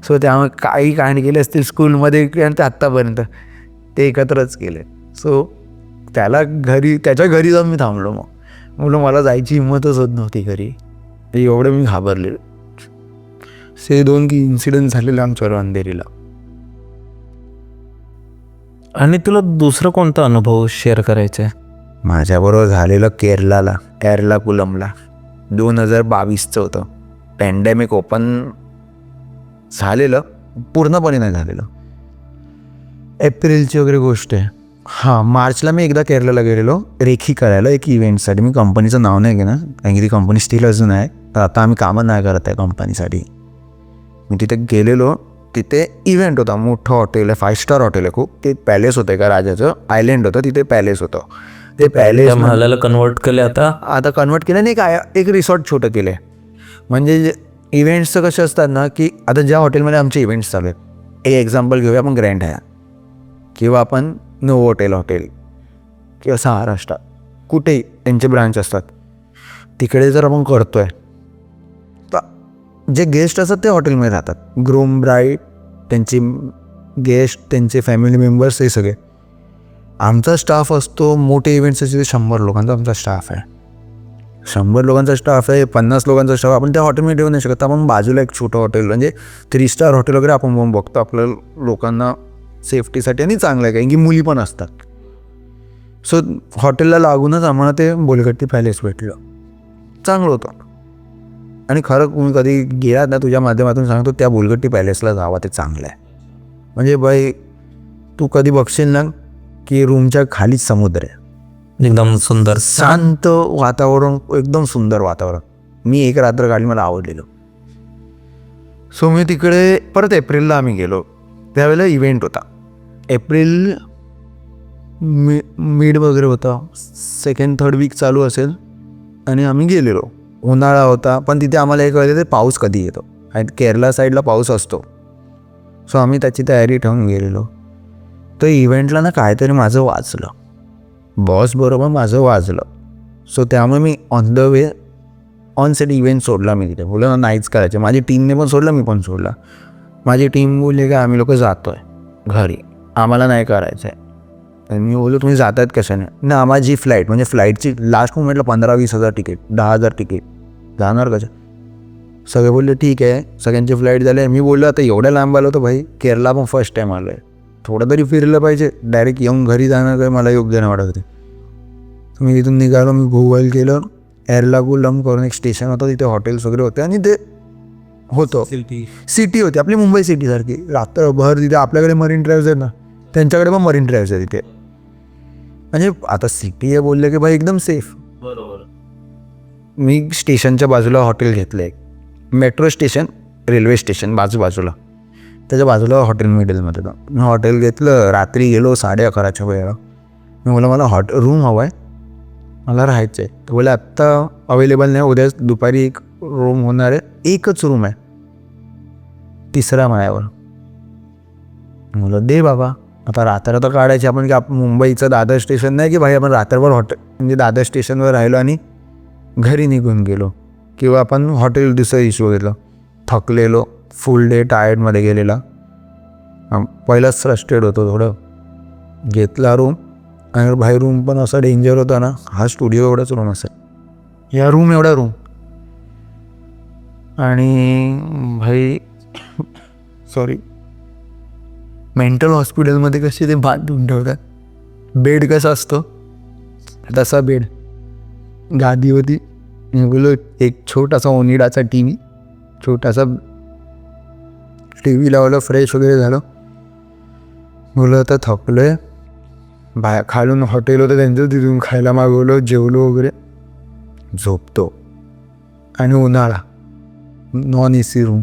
सो त्यामुळे काही कांड केले असतील स्कूलमध्ये आणि ते आत्तापर्यंत ते एकत्रच केले. सो त्याच्या घरी जाऊन मी थांबलो. मग मला जायची हिंमतच होत नव्हती घरी, एवढं मी घाबरलेलो. से 2 इन्सिडेंट झालेले आमच्यावर अंधेरीला. आणि तुला दुसरं कोणता अनुभव शेअर करायचा आहे? माझ्याबरोबर झालेलं एर्नाकुलमला 2022चं होतं. पॅन्डेमिक ओपन झालेलं, पूर्णपणे नाही झालेलं, एप्रिलची वगैरे गोष्ट आहे. हां, मार्चला मी एकदा केरळला गेलेलो रेखी करायला, एक इव्हेंटसाठी. मी कंपनीचं नाव नाही घेणार कारण की ती कंपनी स्टील अजून आहे, तर आता आम्ही कामं नाही करत आहे कंपनीसाठी. मी तिथे गेलेलो, तिथे इव्हेंट होता, मोठं हॉटेल आहे, 5 स्टार हॉटेल आहे खूप. ते पॅलेस होतं का राजाचं, आयलँड होतं, तिथे पॅलेस होतं. ते पॅलेस महालाला कन्वर्ट केले आता कन्वर्ट केलं नाही, काय एक रिसॉर्ट छोटं केलं आहे. म्हणजे इव्हेंट्सचं कसं असतात ना, की आता ज्या हॉटेलमध्ये आमचे इव्हेंट्स चालू आहेत, एक एक्झाम्पल घेऊया आपण, ग्रँड हयात किंवा आपण नोवोटेल हॉटेल किंवा महाराष्ट्र, कुठेही त्यांचे ब्रांच असतात. तिकडे जर आपण करतो आहे तर जे गेस्ट असतात ते हॉटेलमध्ये राहतात, ग्रूम, ब्राईड, त्यांची गेस्ट, त्यांचे फॅमिली मेंबर्स, हे सगळे. आमचा स्टाफ असतो, मोठे इव्हेंट्स असते 100 लोकांचा आमचा स्टाफ आहे. 100 लोकांचा स्टाफ आहे, 50 लोकांचा स्टाफ आपण त्या हॉटेलमध्ये ठेवू नाही शकत. आपण बाजूला एक छोटं हॉटेल, म्हणजे 3 स्टार हॉटेल वगैरे आपण बघतो आपल्या लोकांना सेफ्टीसाठी, आणि चांगलं आहे कारण की मुली पण असतात. सो हॉटेलला लागूनच आम्हाला ते बोलगट्टी पॅलेस भेटलं, चांगलं होतं. आणि खरं तुम्ही कधी गेलात ना, तुझ्या माध्यमातून सांगतो त्या बोलगट्टी पॅलेसला जावा, ते चांगलं आहे. म्हणजे बाई तू कधी बघशील ना की रूमच्या खालीच समुद्र आहे, एकदम सुंदर शांत वातावरण, एकदम सुंदर वातावरण. मी एक रात्र काढली, मला आवडलेलं. सो मी तिकडे परत एप्रिलला आम्ही गेलो, त्यावेळेला इव्हेंट होता. एप्रिल मिड वगैरे होता, 2nd-3rd वीक चालू असेल, आणि आम्ही गेलेलो. उन्हाळा होता, पण तिथे आम्हाला एक कळलं ते पाऊस कधी येतो, आणि केरला साईडला पाऊस असतो. सो आम्ही त्याची तयारी ठेवून गेलेलो. तर इव्हेंटला ना काहीतरी माझं वाचलं, बॉस बरोबर माझं वाजलं. सो त्यामुळे me on the way on set event सोडला. मी तिथे बोललो ना नाहीच करायचं. माझी टीमने पण सोडलं, मी पण सोडला. माझी टीम बोलली का आम्ही लोक जातो आहे घरी, आम्हाला नाही करायचं आहे. आणि मी बोललो तुम्ही जात आहेत कशाने ना, माझी फ्लाईट, म्हणजे फ्लाईटची लास्ट मोमेंटला 15-20 हजार तिकीट, 10,000 तिकीट, जाणार कशा. सगळे बोलले ठीक आहे, सगळ्यांची फ्लाईट झाली. मी बोललो आता एवढ्या लांब आलो होतो भाई, केरला पण फर्स्ट टाईम आलो आहे, थोडं तरी फिरलं पाहिजे, डायरेक्ट येऊन घरी जाणार काय मला योग्य नाही वाटत होते. मी तिथून निघालो, मी गुगल केलं, एर्नाकुलम करून एक स्टेशन होतं, तिथे हॉटेल्स वगैरे होते, आणि ते होतं सिटी होती आपली मुंबई सिटीसारखी. रात्रभर तिथे आपल्याकडे मरीन ड्राईव्ह आहेत ना, त्यांच्याकडे पण मरीन ड्राईव्ह आहे तिथे. म्हणजे आता सिटी आहे बोलले की भाई एकदम सेफ. बरोबर. मी स्टेशनच्या बाजूला हॉटेल घेतलं आहे, मेट्रो स्टेशन, रेल्वे स्टेशन बाजूला, त्याच्या बाजूला हॉटेल मिडलमध्ये होतं. मी हॉटेल घेतलं, रात्री गेलो 11:30च्या वेळेला. मी बोला मला रूम हवा आहे, मला राहायचं आहे. तर बोला आत्ता अवेलेबल नाही, उद्या दुपारी एक रूम होणार आहे, एकच रूम आहे 3ऱ्या माळ्यावर. मुलं दे बाबा, आता रात्र तर काढायची आपण, की मुंबईचं दादर स्टेशन नाही की भाई आपण रात्रभर हॉटेल, म्हणजे दादर स्टेशनवर राहिलो आणि घरी निघून गेलो, किंवा आपण हॉटेल दुसरं इश्यू घेतलं, थकलेलो, फुल डे टायर्डमध्ये गेलेला. पहिलाच फ्रस्ट्रेट होतो थोडं, घेतला रूम. आणि भाई रूम पण असा डेंजर होता ना, हा स्टुडिओ एवढाच रूम असेल, या रूम एवढा रूम. आणि भाई सॉरी, मेंटल हॉस्पिटलमध्ये कसे ते बांधून ठेवतात, बेड कसा असतो तसा बेड, गादी होती. मी बोललो एक छोटासा ओनिडाचा टी व्ही, छोटासा टी व्ही लावलं, फ्रेश वगैरे झालं. बोललं आता थकलो आहे, बाहेर खालून हॉटेल होतं त्यांचं, तिथून खायला मागवलं, जेवलो वगैरे, झोपतो. आणि उन्हाळा, नॉन AC रूम,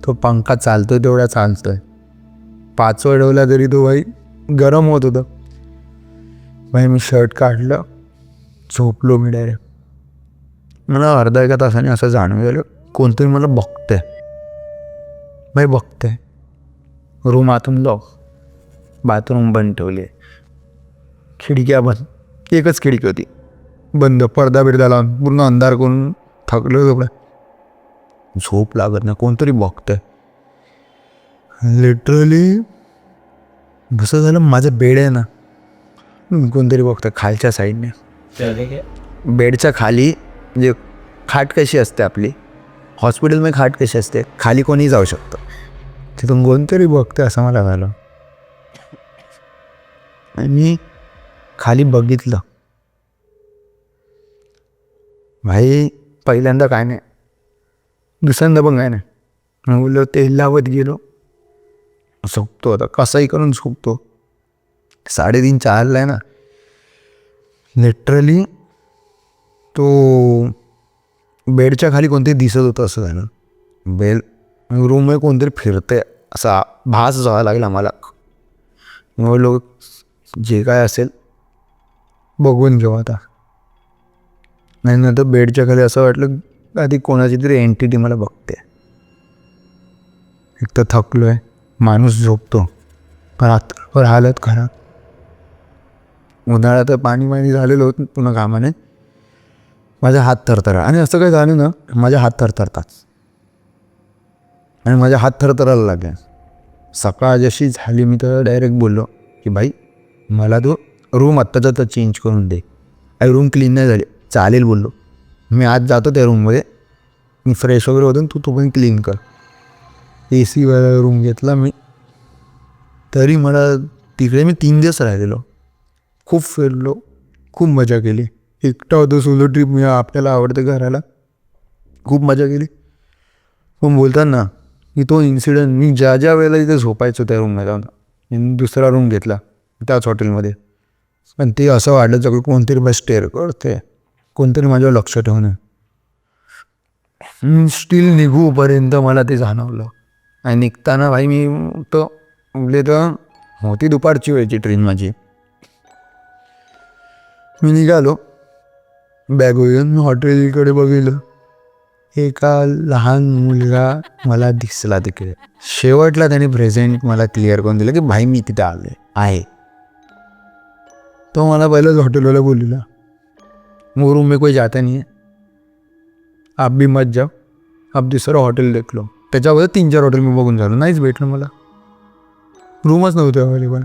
तो पंखा चालतोय तेवढा चालतोय, 5 वेळ ठेवला तरी तो भाई गरम होत होतं. भाई मी शर्ट काढलं, झोपलो मी डायरेक्ट. मला अर्धा एका तासाने असं जाणवलं कोणतरी मला बघतंय. भाई बघतंय, रूम आतून लॉक, बाथरूम बंद ठेवले, खिडक्या बंद, एकच खिडकी होती बंद, पडदा बिरदा लावून पूर्ण अंधार करून थकलो होतो. झोप लागत नाही, कोणतरी बघतंय. लिटरली कसं झालं, माझं बेड आहे ना, कोणतरी बघतं खालच्या साईडने, बेडच्या खाली. म्हणजे खाट कशी असते आपली हॉस्पिटलमध्ये, खाट कशी असते, खाली कोणी जाऊ शकतं, तिथून कोणतरी बघतं असं मला झालं. आणि खाली बघितलं, भाई पहिल्यांदा काय नाही, दुसऱ्यांदा पण काय नाही. मी बोललो तेल लावत गेलो, झोपतो आता कसाही करून झोपतो. 3:30-4 आहे ना, लिटरली तो बेडच्या खाली कोणतरी दिसत होतं असं झालं. रूममध्ये कोणतरी फिरते असा भास जावा लागला मला. बोललो जे काय असेल बघून घेऊ आता. नाही नंतर बेडच्या खाली असं वाटलं आधी कोणाची तरी एंटिटी मला बघते. एक तर थकलो आहे, माणूस झोपतो, रात्रभर हालत खराब, उन्हाळ्यात पाणी झालेलं होतं पुन्हा कामाने, माझा हात थरथरा. आणि असं काय झालं ना, माझ्या हात थरथरतात आणि माझ्या हात थरथरायला लागल्या. सकाळ जशी झाली मी तर डायरेक्ट बोललो की भाई मला तो रूम आत्ताचा तर चेंज करून दे, रूम क्लीन नाही झाली. चालेल बोललो, मी आज जातो त्या रूममध्ये, मी फ्रेश वगैरे होतो, तू पण क्लीन कर. AC वाला रूम घेतला मी. तरी मला तिकडे मी 3 दिवस राहिलेलो, खूप फिरलो, खूप मजा केली. एकटा होतो, सोलो ट्रिप, मी आपल्याला आवडतं करायला, खूप मजा केली. पण बोलतात ना की तो इन्सिडेंट, मी ज्या ज्या वेळेला इथे झोपायचो त्या रूमला जाऊन, मी दुसरा रूम घेतला त्याच हॉटेलमध्ये, पण ते असं वाटलं सगळं कोणतरी बस स्टेअर करते, कोणतरी माझ्यावर लक्ष ठेवणं. स्टील निघूपर्यंत मला ते जाणवलं. आणि निघताना भाई मी तो म्हणजे तर होती दुपारची वेळची ट्रेन माझी, मी निघालो बॅग घेऊन, मी हॉटेलकडे बघितलं, एका लहान मुलगा मला दिसला तिकडे. शेवटला त्याने प्रेझेंट मला क्लिअर करून दिलं की भाई मी तिथे आलो आहे. तो मला पहिलंच हॉटेलवाला बोललेला, वो रूम में कोई जाता नहीं है, आप भी मत जाओ, आप दुसरं हॉटेल देख लो. त्याच्यावर 3-4 हॉटेल मी बघून झालो, नाहीच भेटलं मला, रूमच नव्हते अवेलेबल.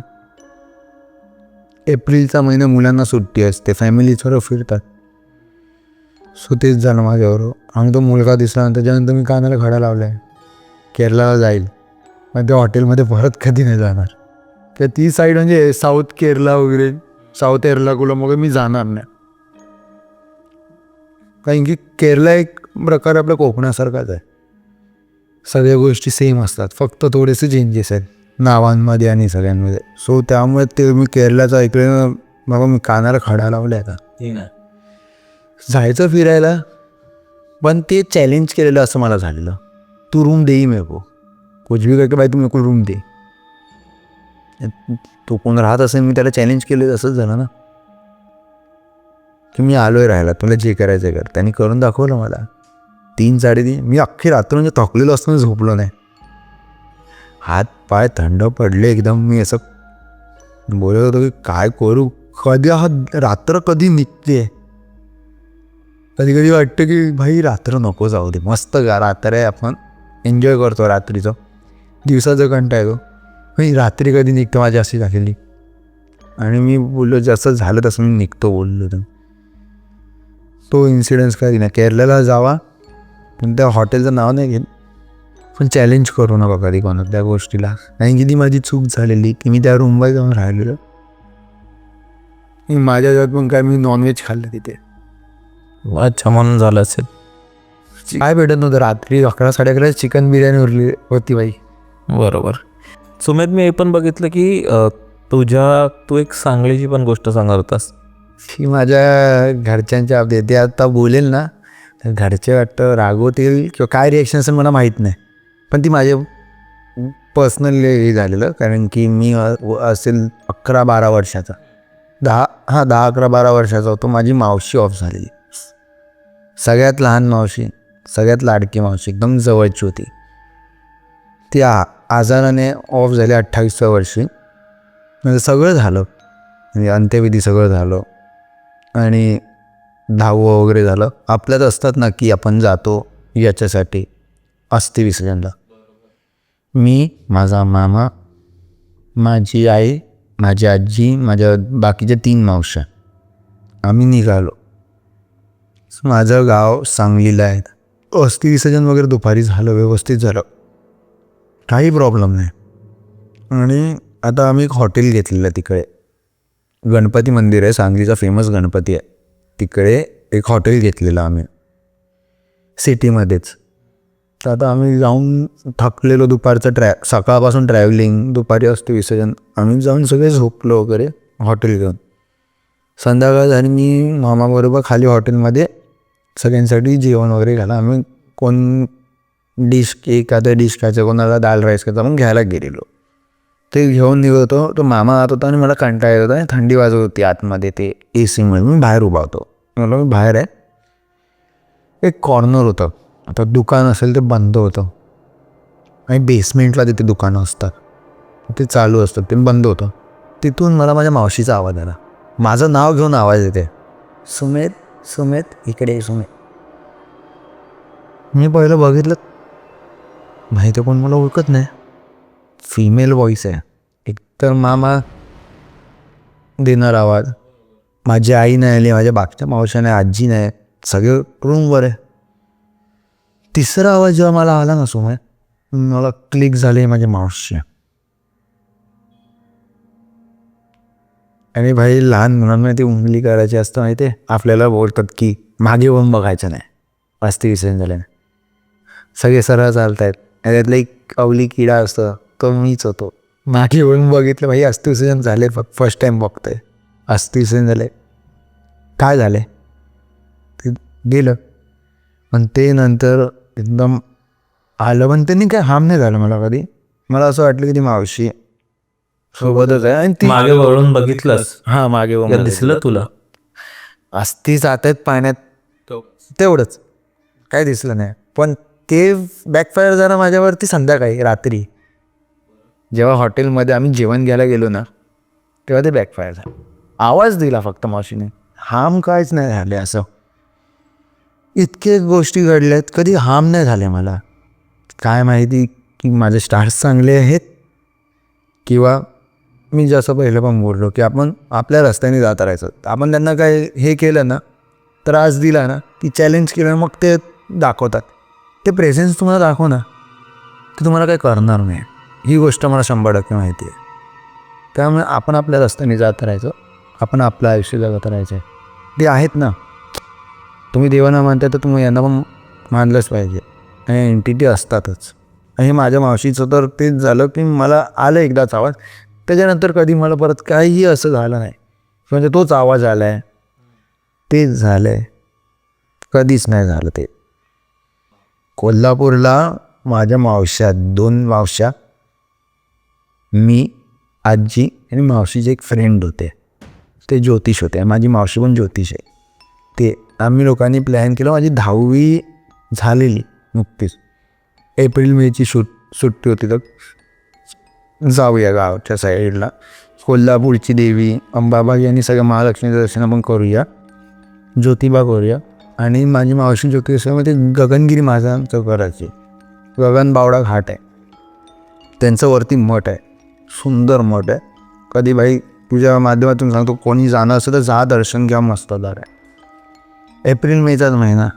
एप्रिलचा महिना, मुलांना सुट्टी असते, फॅमिली थोडं फिरतात. सो तेच झालं माझ्याबरोबर. आणि तो मुलगा दिसला, त्याच्यानंतर मी कानाला खडा लावला आहे, केरळला जाईल, पण त्या हॉटेलमध्ये परत कधी नाही जाणार. तर ती साईड म्हणजे साऊथ केरला वगैरे, साऊथ एर्नाकुलम वगैरे मी जाणार नाही. कारण की केरला एक प्रकारे आपल्या कोकणासारखाच आहे, सगळ्या गोष्टी सेम असतात, फक्त थोडेसे चेंजेस आहेत नावांमध्ये आणि सगळ्यांमध्ये. सो त्यामुळे ते मी केरळाचं ऐकलं, बाबा मी कानाला खडा लावला आहे आता जायचं फिरायला. पण ते चॅलेंज केलेलं असं मला झालेलं, तू रूम देई मेरे को, कुछ भी करके भाई तू मेरे को रूम दे. तो कोण राहत असेल, मी त्याला चॅलेंज केलं, असंच झालं ना की मी आलोय राहायला, तुला जे करायचं कर. त्यांनी करून दाखवलं मला. 3-3:30 मी अख्खी रात्र म्हणजे थकलेलो असताना झोपलो नाही, हात पाय थंड पडले एकदम. मी असं बोलत होतो की काय करू, कधी हा रात्र कधी निघते. कधी कधी वाटतं की भाई रात्र नको जाऊ दे, मस्त रात्र आहे, आपण एन्जॉय करतो रात्रीचं, दिवसाचं कंटाळा येतो, मी रात्री कधी निघतो माझी अशी झालेली. आणि मी बोललो जसं झालं तसं मी निघतो बोललो. तर तो इन्सिडेंट्स कधी नाही. केरळला जावा, पण त्या हॉटेलचं नाव नाही घेईन, पण चॅलेंज करू नका कधी कोणा त्या गोष्टीला. कारण की ती माझी चूक झालेली की मी त्या रूमवर जाऊन राहिलेलो. माझ्या जवळ पण काय मी नॉनव्हेज खाल्लं तिथे. अच्छा, म्हणून झालं असेल. काय भेटत नव्हतं. रात्री 11-11:30 चिकन बिर्याणी उरली होती बाई. बरोबर. सुमेध, मी हे पण बघितलं की तू एक सांगलीची पण गोष्ट सांगत होतास. ही माझ्या घरच्यांच्या बाबतीत ते आता बोलेल ना तर घरचे वाटतं रागवतील किंवा काय रिॲक्शन असेल मला माहीत नाही. पण ती माझे पर्सनली हे झालेलं. कारण की मी असेल 11-12 वर्षाचा, 10-11-12 वर्षाचा होतो. माझी मावशी ऑफ झालेली. सगळ्यात लहान मावशी, सगळ्यात लाडकी मावशी, एकदम जवळची होती. ती आजाराने ऑफ झाली 28व्या वर्षी. म्हणजे सगळं झालं, म्हणजे अंत्यविधी सगळं झालं आणि 10वं वगैरे झालं. आपल्यात असतात ना की आपण जातो याच्यासाठी अस्थि विसर्जनला. मी, माझा मामा, माझी आई, माझी आजी, माझ्या बाकीच्या 3 मावश्या, आम्ही निघालो. माझं गाव सांगलीला आहे. अस्थि विसर्जन वगैरे दुपारी झालं, व्यवस्थित झालं, काही प्रॉब्लेम नाही. आणि आता आम्ही एक हॉटेल घेतलेलं तिकडे. गणपती मंदिर आहे, सांगलीचा फेमस गणपती आहे. तिकडे एक हॉटेल घेतलेलं आम्ही सिटीमध्येच. तर आता आम्ही जाऊन थकलेलो, दुपारचं सकाळपासून ट्रॅव्हलिंग, दुपारी अस्थि विसर्जन. आम्ही जाऊन सगळे झोपलो वगैरे हॉटेल घेऊन. संध्याकाळ झाली, मी मामाबरोबर खाली हॉटेलमध्ये सगळ्यांसाठी जेवण वगैरे घाला. आम्ही कोण डिश एखाद्या डिश खायचं, कोणाला दाल राईस खायचं, आपण घ्यायला गेलेलो. ते घेऊन निघतो. तो मामा आत होता आणि मला कंटाळा येत होता. थंडी वाजत होती आतमध्ये ते AC-मुळे. मी बाहेर उभा होतो. मला मी बाहेर आहे. एक कॉर्नर होतं. आता दुकान असेल ते बंद होतं आणि बेसमेंटला तिथे दुकानं असतात, ते चालू असतात, ते बंद होतं. तिथून मला माझ्या मावशीचा आवाज आला. माझं नाव घेऊन आवाज येते, सुमेध, सुमेध, इकडे सुमेध. मी पहिलं बघितलं, माहिती कोण मला ओळखत नाही. फिमेल व्हॉईस आहे. एकतर मामा देणार आवाज, माझी आई नाही आली, माझ्या बाकीच्या मावश्या नाही, आजी नाही, सगळे रूमवर आहे. तिसरा आवाज जेव्हा मला आला ना सुमेध, मला क्लिक झाले माझ्या मावशी. आणि भाई लहान मुलांना ती उंगली करायची असतं माहिती आहे. आपल्याला बोलतात की मागे वळून बघायचं नाही, अस्थि विसर्जन झाल्याने. सगळे सरळ चालत आहेत, त्यातलं एक अवली किडा असतं, तो मीच होतो. मागे वळून बघितलं, भाई अस्थि विसर्जन झाले, फर्स्ट टाईम बघतोय अस्थि विसर्जन झाले. काय झाले ते गेलं. पण ते नंतर एकदम आलं, पण त्यांनी काय हार्म नाही झालं मला कधी. मला असं वाटलं की ती मावशी सोबतच आहे आणि ती मागे वळून बघितलंस? हां, मागे का वळून दिसलं तुला? अस्थि जात आहेत पाण्यात, तेवढंच, काय दिसलं नाही. पण ते बॅकफायर झालं माझ्यावरती संध्याकाळी, रात्री जेव्हा हॉटेलमध्ये आम्ही जेवण घ्यायला गेलो ना, तेव्हा ते बॅकफायर झालं. आवाज दिला फक्त मावशीने, हार्म काहीच नाही झाले. असं इतके गोष्टी घडल्यात, कधी हार्म नाही झाले मला. काय माहिती की माझे स्टार्स चांगले आहेत किंवा मी जसं पहिलं पण बोललो की आपण आपल्या रस्त्याने जात राहायचं. आपण त्यांना काय हे केलं ना, त्रास दिला ना, की चॅलेंज केलं, मग ते दाखवतात. ते प्रेझेन्स तुम्हाला दाखव ना, ते तुम्हाला काही करणार नाही. ही गोष्ट मला 100% माहिती आहे. त्यामुळे आपण आपल्या रस्त्याने जात राहायचं, आपण आपलं आयुष्य जगत राहायचं आहे. ते आहेत ना, तुम्ही देवांना मानताय तर तुम्ही यांना पण मानलंच पाहिजे. आणि एंटिटी असतातच. आणि माझ्या मावशीचं तर तेच झालं की मला आलं एकदाच आवाज, त्याच्यानंतर कधी मला परत काहीही असं झालं नाही. म्हणजे तोच आवाज आला आहे, तेच झालं आहे, कधीच नाही झालं ते. कोल्हापूरला माझ्या मावश्या, 2 मावश्या, मी, आजी आणि मावशीचे एक फ्रेंड होते, ते ज्योतिष होते. माझी मावशी पण ज्योतिष आहे. ते आम्ही लोकांनी प्लॅन केलं. माझी 10वी झालेली नुकतीच, एप्रिल-मेची सुट्टी होती, तर जाऊया गावच्या साईडला, कोल्हापूरची देवी अंबाबाई आणि सगळं महालक्ष्मीचं दर्शन आपण करूया, ज्योतिबा करूया. आणि माझी मावशी ज्योतिषामध्ये गगनगिरी महाराजांचं घराचे गगनबावडा घाट आहे, त्यांचं वरती मठ आहे, सुंदर मठ आहे. कधी भाई तुझ्या माध्यमातून सांगतो, कोणी जाणं असेल तर जा, दर्शन घ्या, मस्तदार आहे. एप्रिल-मेचाच महिना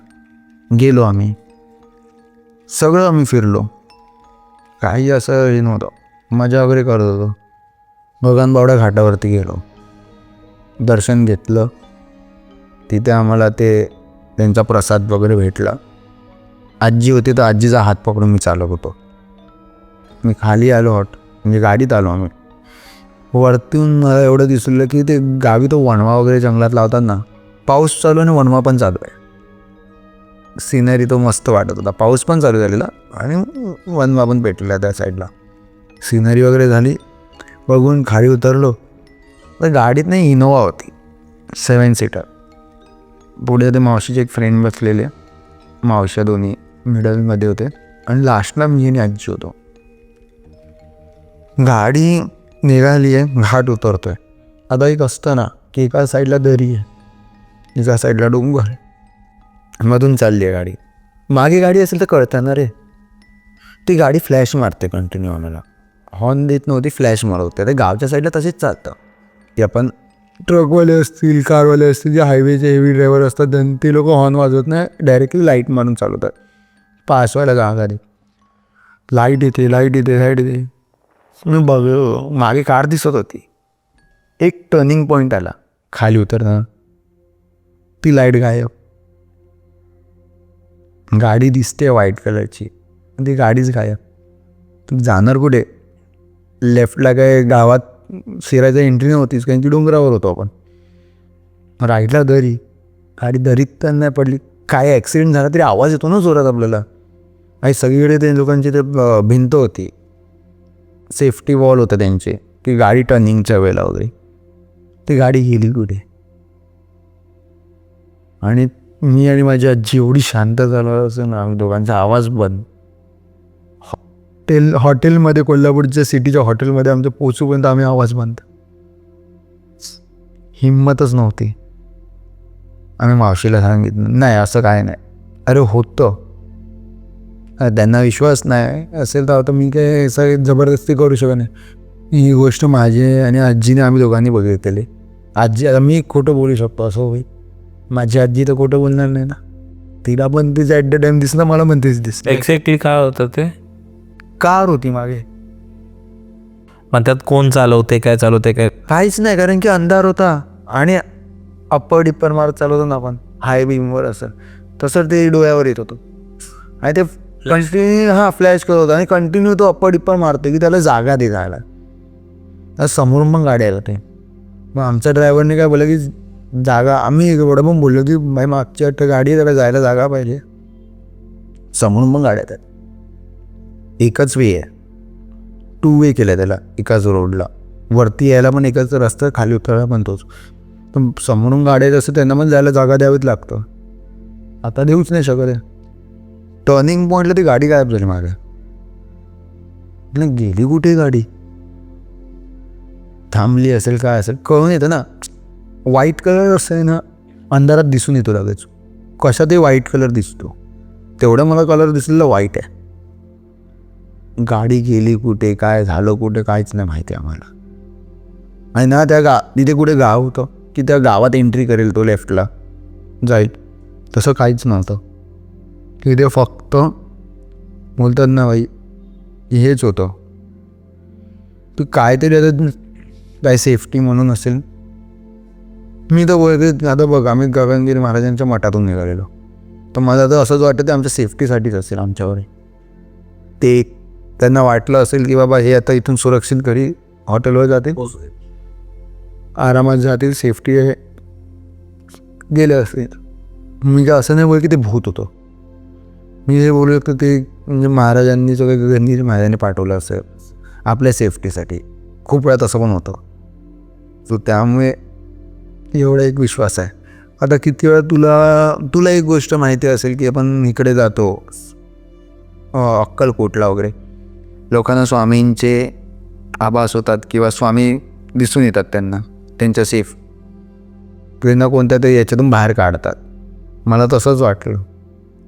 गेलो आम्ही, सगळं आम्ही फिरलो. काही असं हे नव्हतं, मजा वगैरे करत होतो. गगनबावडा घाटावरती गेलो, दर्शन घेतलं. तिथे आम्हाला त्यांचा प्रसाद वगैरे भेटला. आजी होती तर आजीचा हात पकडून मी चालत होतो. मी खाली आलो म्हणजे गाडीत आलो आम्ही. वरतून मला एवढं दिसलं की ते गावी तो वणवा वगैरे जंगलात लावतात ना, पाऊस चालू आणि वणवा पण चालू आहे. सिनरी तो मस्त वाटत होता. पाऊस पण चालू झालेला आणि वणवा पण पेटलेला त्या साईडला. सिनरी वगैरे झाली, बघून खाली उतरलो. तर गाडीत नाही, इनोवा होती 7 सीटर. पुढे ते मावशीचे एक फ्रेंड बसलेले, मावश्या दोन्ही मिडलमध्ये होते आणि लास्टला मी आणि आजी होतो. गाडी निघाली आहे, घाट उतरतोय. आता एक असतं ना की एका साईडला दरी आहे, एका साईडला डोंगर आहे, मधून चालली आहे गाडी. मागे गाडी असेल तर कळतं ना रे. ती गाडी फ्लॅश मारते कंटिन्यू, आम्हाला हॉर्न देत नव्हती, फ्लॅश मारवते. ते गावच्या साईडला तसेच चालतं की आपण ट्रकवाले असतील, कारवाले असतील, जे हायवेचे हेवी ड्रायव्हर असतात ते लोक हॉर्न वाजवत नाही, डायरेक्टली लाईट मारून चालवतात. पास व्हायला जा गाडी, लाईट येते, लाईट येते, लाईट येते. मी बघ, मागे कार दिसत होती. एक टर्निंग पॉईंट आला खाली उतरताना, ती लाईट गायब. गाडी दिसते व्हाईट कलरची, ती गाडीच गायब. तू जाणार कुठे? लेफ्टला काय गावात शिरायचं एंट्री नव्हतीच, कारण ती डोंगरावर होतो आपण. राईटला दरी, गाडी दरीत तर नाही पडली. काय ॲक्सिडेंट झाला तरी आवाज येतो ना जोरात आपल्याला. आणि सगळीकडे ते लोकांची ते भिंत होती, सेफ्टी वॉल होतं त्यांचे, की गाडी टर्निंगच्या वेळेला वगैरे. ती गाडी गेली कुठे? आणि मी आणि माझी आजी एवढी शांत झालो असं ना, दोघांचा आवाज बंद. हॉटेलमध्ये, कोल्हापूरच्या सिटीच्या हॉटेलमध्ये आमचं पोचूपर्यंत आम्ही आवाज बंद. हिंमतच नव्हती. आम्ही मावशीला सांगितलं, नाही असं काय नाही. अरे होतं, त्यांना विश्वास नाही असेल तर आता मी काय असं जबरदस्ती करू शकत नाही. ही गोष्ट माझी आणि आजीने आम्ही दोघांनी बघितलेली. आजी, आता मी खोटं बोलू शकतो असं होईल, माझी आजी तर खोटं बोलणार नाही ना. तिला पण तिचं ॲट द टाईम दिसलं, मला पण तेच दिसलं. एक्झॅक्टली काय होतं ते? कार होती मागे. मग त्यात कोण चालवते, काय चालवते, काय? काहीच नाही, कारण की अंधार होता आणि अप्पर डिप्पर मारत चालवतो ना आपण हाय बीमवर, असं तसं ते डोळ्यावर येत होतं. आणि ते कंटिन्यू फ्लॅश करत होता आणि कंटिन्यू तो अप्पर डिप्पर मारतो की त्याला जागा दे जायला. समोरून पण गाडी आला ते. मग आमच्या ड्रायव्हरने काय बोललं की जागा, आम्ही एवढं पण बोललो की भाई मागच्या गाडी आहे, त्याला जायला जागा पाहिजे. समोरून पण गाड्या येतात. एकच वे आहे, 2 वे केलं त्याला एकाच रोडला. वरती यायला पण एकच रस्ता, खाली उतरायला पण तोच. पण समोरून गाड्या येत असतं, त्यांना पण जायला जागा द्यावीच लागतं. आता देऊच नाही शकत आहे. टर्निंग पॉईंटला ती गाडी गायब झाली मागे. गेली कुठे गाडी? थांबली असेल, काय असेल कळून येतं ना. व्हाईट कलर असं आहे ना, अंधारात दिसून येतो लगेच. कशातही व्हाईट कलर दिसतो, तेवढं मला कलर दिसलेला व्हाईट आहे. गाडी गेली कुठे, काय झालं कुठे, काहीच नाही माहिती आम्हाला. आणि ना त्या तिथे कुठे गाव होतं की त्या गावात एंट्री करेल तो, लेफ्टला जाईल, तसं काहीच नव्हतं. तिथे फक्त बोलतात ना बाई, हेच होतं. तू काहीतरी आता काय सेफ्टी म्हणून असेल. मी तर बोलते, आता बघ, आम्ही गगनगिरी महाराजांच्या मठातून निघालेलो, तर मला तर असंच वाटतं ते आमच्या सेफ्टीसाठीच असेल आमच्यावर. ते त्यांना वाटलं असेल की बाबा हे आता इथून सुरक्षित घरी हॉटेलवर जातील, आरामात जातील, सेफ्टी आहे, गेले असतील. मी काय असं नाही बोल की ते भूत होतं. मी हे बोललो की ते म्हणजे महाराजांनी सगळं गगनगिरी महाराजांनी पाठवलं असेल आपल्या सेफ्टीसाठी. खूप वेळा तसं पण होतं. सो त्यामुळे एवढा एक विश्वास आहे. आता किती वेळा तुला एक गोष्ट माहिती असेल की आपण इकडे जातो अक्कलकोटला वगैरे, लोकांना स्वामींचे आभास होतात किंवा स्वामी दिसून येतात त्यांना, त्यांच्या त्यांना कोणत्या तरी याच्यातून बाहेर काढतात. मला तसंच वाटलं,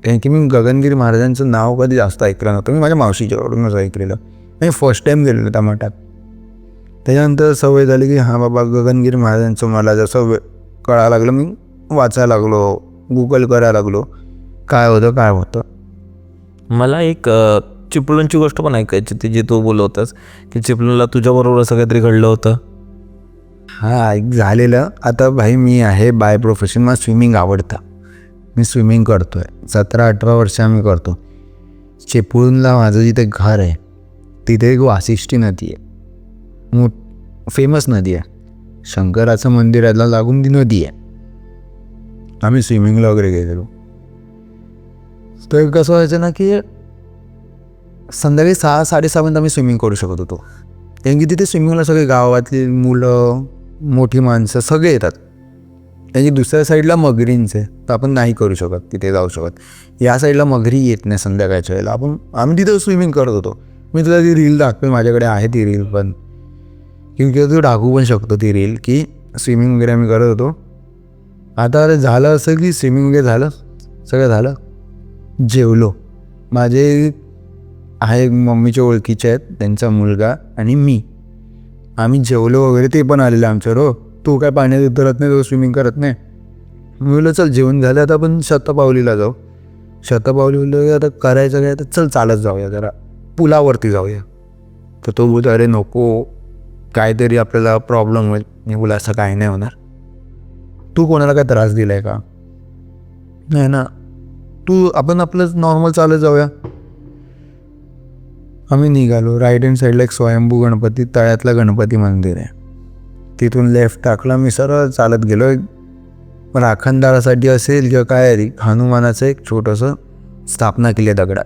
कारण की मी गगनगिरी महाराजांचं नाव कधी जास्त ऐकलं नव्हतं. मी माझ्या मावशीच्याकडूनच ऐकलेलं. मी फर्स्ट टाईम गेलेलो त्या मठात. त्याच्यानंतर सवय झाली की हां बाबा गगनगिरी महाराजांचं मला जसं कळायला लागलं, मी वाचायला लागलो, गुगल करायला लागलो, काय होतं. मला एक चिपळूणची गोष्ट पण ऐकायची ती जी तू बोलवतास की चिपळूणला तुझ्याबरोबर असं काहीतरी घडलं होतं. हा एक झालेलं. आता भाई मी आहे बाय प्रोफेशन, मला स्विमिंग आवडतं, मी स्विमिंग करतो आहे 17-18 वर्ष आम्ही करतो. चिपळूणला माझं जिथे घर आहे तिथे एक वाशिष्ठी नदी आहे, फेमस नदी आहे, शंकराचं मंदिराला लागून ती नदी आहे. आम्ही स्विमिंगला वगैरे गेलेलो. तर कसं व्हायचं ना की संध्याकाळी 6-6:30 आम्ही स्विमिंग करू शकत होतो, कारण की तिथे स्विमिंगला सगळे गावातली मुलं, मोठी माणसं सगळे येतात. त्यांची दुसऱ्या साईडला मगरींचे, तर आपण नाही करू शकत, तिथे जाऊ शकत. या साईडला मगरी येत नाही संध्याकाळच्या वेळेला. आम्ही तिथं स्विमिंग करत होतो. मी तुला ती रील दाखवेल, माझ्याकडे आहे ती रील पण, किंवा तू टाकू पण शकतो ती रील, की स्विमिंग वगैरे आम्ही करत होतो. आता झालं असं की स्विमिंग वगैरे झालं, सगळं झालं, जेवलो. माझे आहे मम्मीच्या ओळखीचे आहेत, त्यांचा मुलगा आणि मी, आम्ही जेवलो वगैरे. ते पण आलेलं आमच्यावर, हो तू काय पाण्यात उतरत नाही, तो स्विमिंग करत नाही. मी बोललो चल जेवण झालं आता आपण शतपावलीला जाऊ. शतपावली बोललो आता करायचं काय, तर चल चालत जाऊया, जरा पुलावरती जाऊया. तर तो बोलतो अरे नको, काहीतरी आपल्याला प्रॉब्लेम होईल. मी बोला असं काही नाही होणार, तू कोणाला काय त्रास दिला आहे का, नाही ना, तू आपण आपलं नॉर्मल चालत जाऊया. आम्ही निघालो. राईट हँड साईडला एक स्वयंभू गणपती, तळ्यातला गणपती मंदिर आहे, तिथून लेफ्ट टाकला. मी सरळ चालत गेलो. राखणदारासाठी असेल किंवा काय रे, हनुमानाचं एक छोटंसं स्थापना केली आहे दगडात,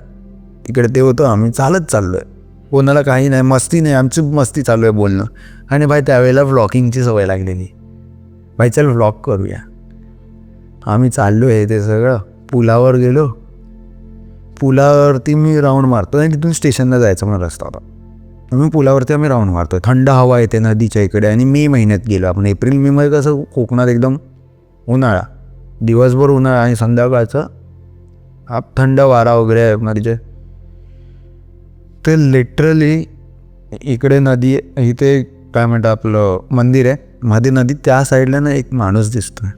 तिकडे ते होतं. आम्ही चालत चाललो आहे, कोणाला काही नाही, मस्ती नाही, आमची मस्ती चालू आहे बोलणं. आणि भाई त्यावेळेला व्लॉगिंगची सवय लागलेली, भाई चल व्लॉग करूया. आम्ही चाललो आहे ते सगळं. पुलावर गेलो, पुलावरती मी राऊंड मारतो आणि तिथून स्टेशनला जायचं मला रस्ता होता. आम्ही पुलावरती राऊंड मारतो, थंड हवा येते नदीच्या इकडे. आणि मे महिन्यात गेलो आपण, एप्रिल मे मध्ये कसं कोकणात एकदम उन्हाळा, दिवसभर उन्हाळा आणि संध्याकाळचं थंड वारा वगैरे आहे नदीचे. ते लिटरली इकडे नदी, इथे काय म्हणतात आपलं मंदिर आहे, मध्ये नदी, त्या साईडला ना एक माणूस दिसतोय,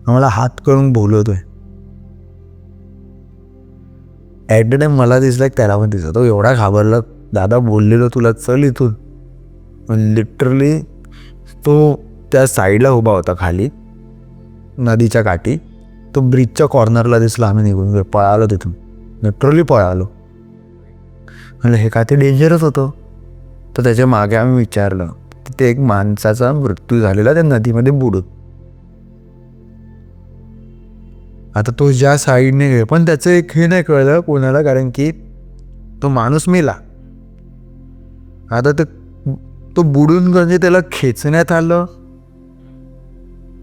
आम्हाला हात करून बोलवतोय. ॲट द टाईम मला दिसला की त्याला पण दिसत. तो एवढा घाबरला, दादा बोललेलो तुला चल इथून. लिटरली तो त्या साईडला उभा होता खाली नदीच्या काठी. तो ब्रिजच्या कॉर्नरला दिसला, आम्ही निघून गेलो, पळालो तिथून, लिटरली पळालो. म्हणजे हे काय ते डेंजरच होतं. तर त्याच्या मागे आम्ही विचारलं, तिथे एक माणसाचा मृत्यू झालेला त्या नदीमध्ये बुडून. आता तो ज्या साईडने गेला, पण त्याचं एक हे नाही कळलं कोणाला, कारण की तो माणूस मेला. आता तो बुडून म्हणजे त्याला खेचण्यात आलं,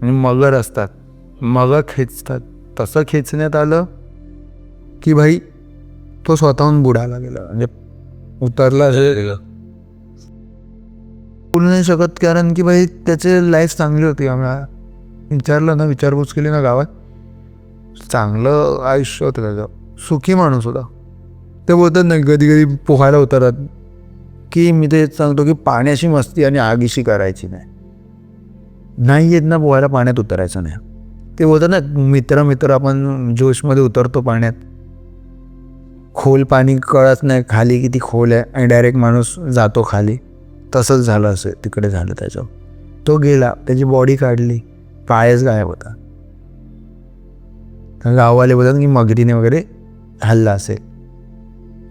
आणि मगर असतात, मगर खेचतात, तसं खेचण्यात आलं की भाई तो स्वतःहून बुडायला गेला, म्हणजे उतरला. बोलू नाही शकत, कारण की भाई त्याचे लाईफ चांगली होती. आम्ही विचारलं ना, विचारपूस केली ना गावात, चांगलं आयुष्य होतं त्याचं, सुखी माणूस होता. ते बोलतात नाही कधी कधी पोहायला उतरतात, की मी ते सांगतो की पाण्याशी मस्ती आणि आगीशी करायची नाही येत ना पोहायला, पाण्यात उतरायचं नाही. ते बोलतात ना मित्र आपण जोशमध्ये उतरतो पाण्यात, खोल पाणी कळत नाही खाली किती खोल आहे, आणि डायरेक्ट माणूस जातो खाली. तसंच झालं असेल तिकडे, झालं त्याच्यावर. तो गेला, त्याची बॉडी काढली, पायच गायब होता. गाववाले बोलतात की मगरीने वगैरे हल्ला असेल,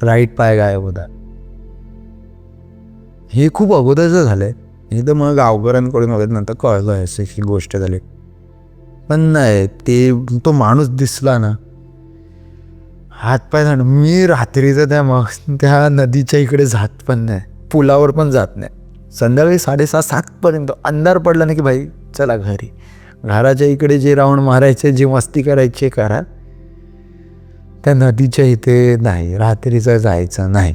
राईट पाय गायब होता. हे खूप अगोदरचं झालंय. हे तर मग गावकऱ्यांकडून वगैरे नंतर कळलं असे ही गोष्ट झाली. पण नाही, ते तो माणूस दिसला ना, हातपाय झालं. मी रात्रीचं त्या नदीच्या इकडे जात पण नाही, पुलावर पण जात नाही. संध्याकाळी 6:30-7 अंधार पडला ना की भाई चला घरी, घराच्या इकडे जे राऊंड मारायचे, जे मस्ती करायची करा, त्या नदीच्या इथे नाही, रात्रीचं जायचं नाही.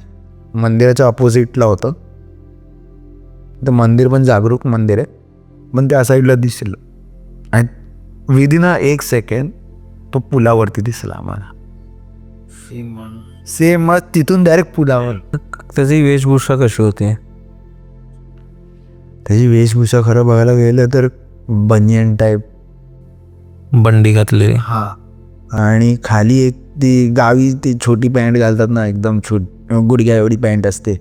मंदिराच्या अपोजिटला होतं तर मंदिर, पण जागरूक मंदिर आहे, पण त्या साईडला दिसलं. आणि विदिन 1 सेकंड तो पुलावरती दिसला आम्हाला, सेम मग तिथून डायरेक्ट पुलावर. त्याची वेशभूषा कशी होती? त्याची वेशभूषा खरं बघायला गेलं तर बनियन टाईप, बंडी घातलेली. हा, आणि खाली एक ती गावी ती छोटी पॅन्ट घालतात ना, एकदम गुडघ्या एवढी पॅन्ट असते,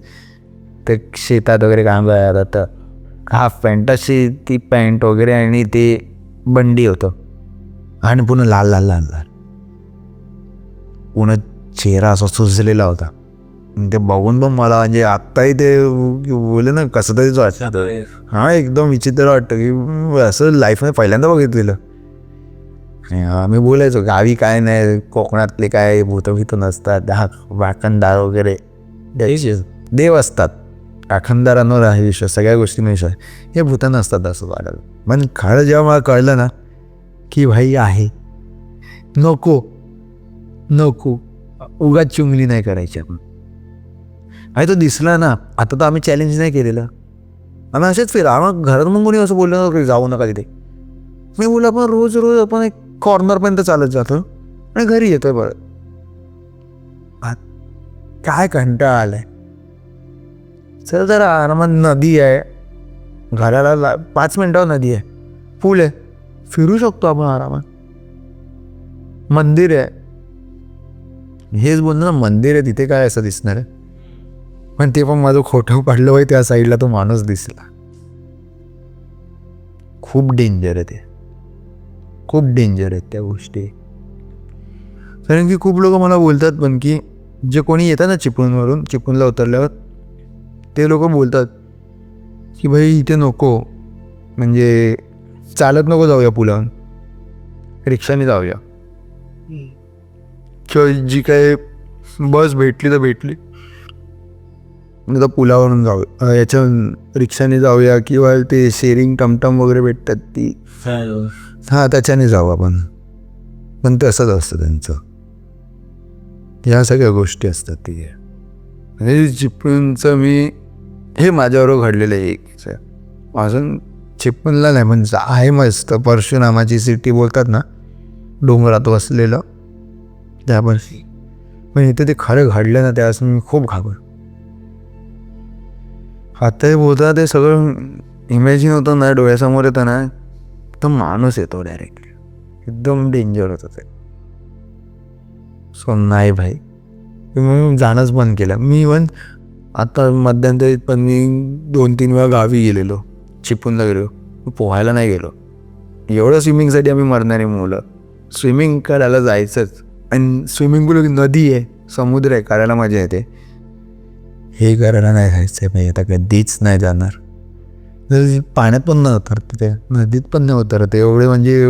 ते शेतात वगैरे काम करायला तर हाफ पॅन्ट अशी ती पॅन्ट वगैरे, आणि ते बंडी होतं, आणि पुन्हा लाल लाल लाल लाल पुन्हा चेहरा असा सुजलेला होता. ते बघून पण मला म्हणजे आत्ताही ते बोले ना कसं तरीच वाटतं. हा एकदम विचित्र वाटतं की असं लाईफमध्ये पहिल्यांदा बघितलेलं. आम्ही बोलायचो गावी काय नाही, कोकणातले काय भूतभीत नसतात, वाखणदार वगैरे देव असतात, राखणदारांवर आहे विश्वास, सगळ्या गोष्टींवर विश्वास, हे भूत नसतात असं वाटायला. पण खरं जेव्हा मला कळलं ना की भाई आहे, नको नको उगाच चुंगली नाही करायची आपण. आणि तो दिसला ना, आता तर आम्ही चॅलेंज नाही केलेलं, आम्ही असेच आम्हाला घरात मग कोणी असं बोललं ना जाऊ नका तिथे. मी बोललो आपण रोज रोज आपण एक कॉर्नरपर्यंत चालत जातो आणि घरी येतोय परत. काय कंटाळा आलाय. चल जरा आरामात, नदी आहे घराला 5 मिनिटावर, नदी आहे, पूल आहे, फिरू शकतो आपण आरामात, मंदिर आहे. हेच बोललो ना, मंदिर आहे तिथे काय असं दिसणार आहे. पण ते पण माझं खोटं पडलं होय, त्या साईडला तो माणूस दिसला. खूप डेंजर आहे ते, खूप डेंजर आहेत त्या गोष्टी. कारण की खूप लोक मला बोलतात पण की जे कोणी येतात ना चिपळूणवरून, चिपळूणला उतरल्यावर ते लोक बोलतात की भाई इथे नको, म्हणजे चालत नको जाऊया पुलावरून, रिक्षाने जाऊया, किंवा जी काय बस भेटली तर भेटली, नाही तर पुलावरून जाऊया, याच्या रिक्षाने जाऊया, किंवा ते शेअरिंग टमटम वगैरे भेटतात ती, हां त्याच्याने जाऊ आपण. पण ते असंच असतं त्यांचं, ह्या सगळ्या गोष्टी असतात ती. म्हणजे चिपळूणचं मी हे माझ्याबरोबर घडलेलं आहे एक अजून चिपळूणला नाही, म्हणजे आहे मस्त परशुरामाची सिटी बोलतात ना, डोंगरात वसलेलं, त्या पण इथे ते खरं घडलं ना त्यावेळेस मी खूप घाबर. आता हे बोलता ते सगळं इमॅजिन होतं ना, डोळ्यासमोर येतं ना, तर माणूस येतो डायरेक्टली, एकदम डेंजर होतं ते. सो नाही भाई, मी जाणंच बंद केलं. मी इव्हन आता मध्यंतरी पण मी 2-3 वेळा गावी गेलेलो, चिपळूणला गेलो, पोहायला नाही गेलो. एवढं स्विमिंगसाठी आम्ही मरणारी मुलं, स्विमिंग करायला जायचंच, आणि स्विमिंग पूल नदी आहे, समुद्र आहे, करायला मजा येते. हे करायला नाही जायचं आहे भाई, आता कधीच नाही जाणार. पाण्यात पण न उतरते ते, नदीत पण नाही उतरते एवढे, म्हणजे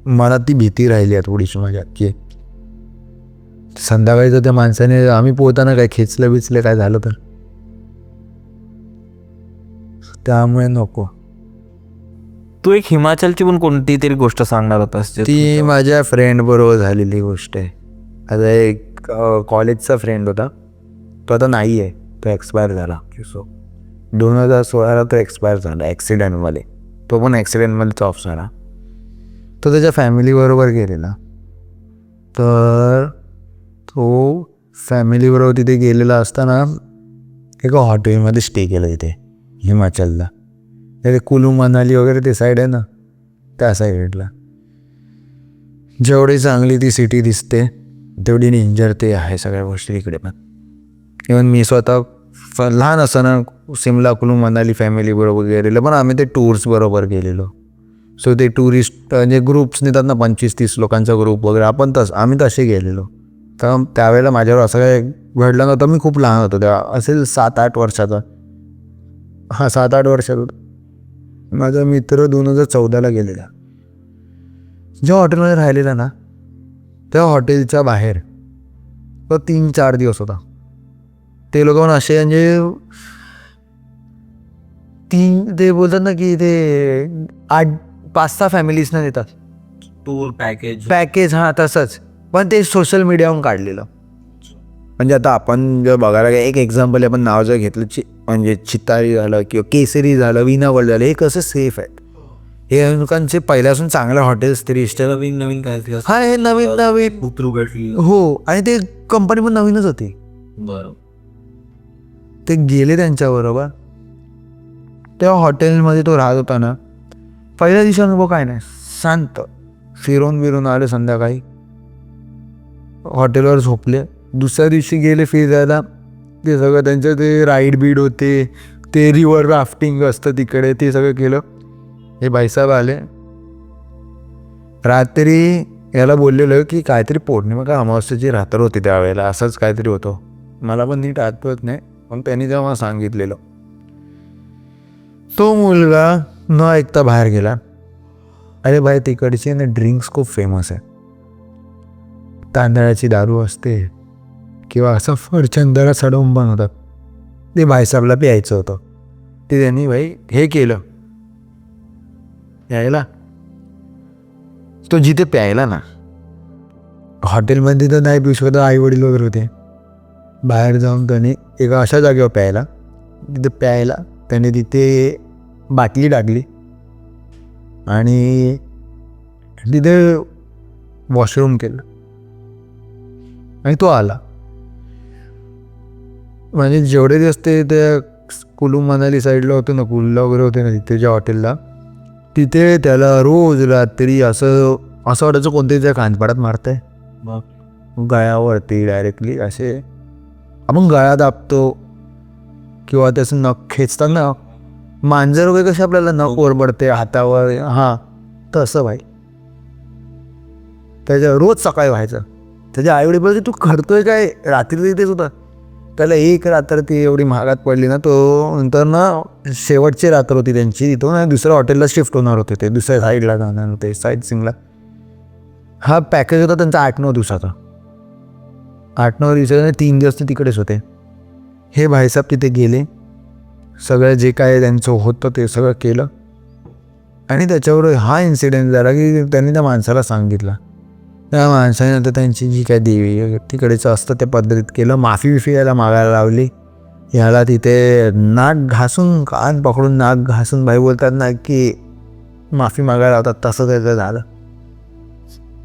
मला ती भीती राहिली आहे थोडीशी माझ्या, की संध्याकाळीचं त्या माणसाने आम्ही पोहताना काय खेचलं बिचलं काय झालं तर, त्यामुळे नको. तू एक हिमाचलची पण कोणती तरी गोष्ट सांगणार होतास, ती माझ्या फ्रेंड बरोबर झालेली गोष्ट आहे. आता एक कॉलेजचा फ्रेंड होता, तो आता नाही आहे, तो एक्सपायर झाला. सो 2016 तो एक्सपायर झाला ॲक्सिडेंटमध्ये. तो पण ॲक्सिडेंटमध्येच ऑफ झाला. तो त्याच्या फॅमिलीबरोबर गेलेला, तर तो फॅमिलीबरोबर तिथे गेलेला असताना एका हॉटेलमध्ये स्टे केलं तिथे हिमाचलला. ते कुलू मनाली वगैरे ते साईड आहे ना, त्या साईडला. जेवढी चांगली ती सिटी दिसते तेवढी डेंजर ते आहे सगळ्या गोष्टी इकडे पण. इवन मी स्वतः लहान असताना सिमला कुलू मनाली फॅमिलीबरोबर गेलेलो, पण आम्ही ते टूर्स बरोबर गेलेलो. सो ते टुरिस्ट म्हणजे ग्रुप्स नेतात ना, 25-30 लोकांचा ग्रुप वगैरे, आम्ही तसे गेलेलो. तर त्यावेळेला माझ्यावर असं काय घडलं नव्हतं. मी खूप लहान होतो तेव्हा, असेल 7-8 वर्षाचा, हां 7-8 वर्षाचा. माझा मित्र 2014ला गेलेला. जेव्हा हॉटेलमध्ये राहिलेला ना, त्या हॉटेलच्या बाहेर तो 3-4 दिवस होता. ते लोक पण असे म्हणजे ते बोलतात ना की ते 5-6 फॅमिलीजना देतात टूर पॅकेज, हां तसंच, पण ते सोशल मीडियावरून काढलेलं. म्हणजे आता आपण जर बघायला एक एक्झाम्पल आपण नाव जर घेतलं, म्हणजे चितारी झालं किंवा केसरी झालं, विना वर्ल्ड झालं, हे कसं सेफ आहे. हे लोकांचे पहिल्यापासून चांगल्या हॉटेल्स 3 स्टार, नवीन काय हा हे नवीन उघडली. हो, आणि ते कंपनी पण नवीनच होती. बरोबर. ते गेले त्यांच्याबरोबर. तेव्हा हॉटेलमध्ये तो राहत होता ना, पहिल्या दिवशी अनुभव काय नाही, शांत, फिरून आले संध्याकाळी, हॉटेलवर झोपले. दुसऱ्या दिवशी गेले फिरायला. ते सगळं त्यांचं ते राईड बीड होते, ते रिव्हर राफ्टिंग असतं तिकडे, ते सगळं केलं. हे भाईसाहेब आले. रात्री याला बोललेलं की काहीतरी पौर्णिमा का अमावस्येची रात्र होती त्यावेळेला, असंच काहीतरी होतं. मला पण नीट आठवत नाही, पण त्यांनी जेव्हा सांगितलेलं. तो मुलगा न ऐकता बाहेर गेला. अरे भाई, तिकडची ना ड्रिंक्स खूप फेमस आहे. तांदळाची दारू असते किंवा असं फरचंदरा सडवून बनवतात. ते भाईसाहेबला प्यायचं होतं. ते त्यांनी भाई हे केलं, यायला. तो जिथे प्यायला ना, हॉटेलमध्ये तर नाही पिऊ शकत, आईवडील वगैरे होते. बाहेर जाऊन त्याने एका अशा जागेवर प्यायला, तिथे प्यायला त्याने तिथे बाटली टाकली आणि तिथे वॉशरूम केलं आणि तो आला. म्हणजे जेवढे दिवस ते त्या कुलू मनाली साईडला होते ना, कुलला वगैरे होते ना तिथे ज्या हॉटेलला, तिथे त्याला रोज रात्री असं वाटायचं कोणतरी त्या कानपाडात मारतंय गळ्यावरती डायरेक्टली. असे आपण गळा दाबतो किंवा त्याचं नख खेचतात ना, मांजर वगैरे कसे आपल्याला नख ओरबडते हातावर, हां तसं भाई त्याच्या रोज सकाळी व्हायचं. त्याच्या आईवडील बोलले तू करतोय काय, रात्री तिथेच होता. त्याला एक रात्र ती एवढी महागात पडली ना, तो नंतर ना शेवटची रात्र होती त्यांची, तिथून दुसऱ्या हॉटेलला शिफ्ट होणार होते. ते दुसऱ्या साईडला जाणार होते, साईड सिंगला. हा पॅकेज होता त्यांचा 8-9 दिवसाचा. 8-9 दिवसाचे 3 दिवस ते तिकडेच होते. हे भाईसाहेब तिथे गेले, सगळं जे काय त्यांचं होतं ते सगळं केलं आणि त्याच्यावर हा इन्सिडेंट झाला की त्यांनी त्या माणसाला सांगितलं. त्या माणसाने नंतर त्यांची जी काय देवी तिकडेचं असतं त्या पद्धतीत केलं. माफी बिफी याला मागायला लावली. ह्याला तिथे नाक घासून, कान पकडून नाक घासून भाई बोलतात ना की माफी मागायला लावतात, तसं त्याचं झालं.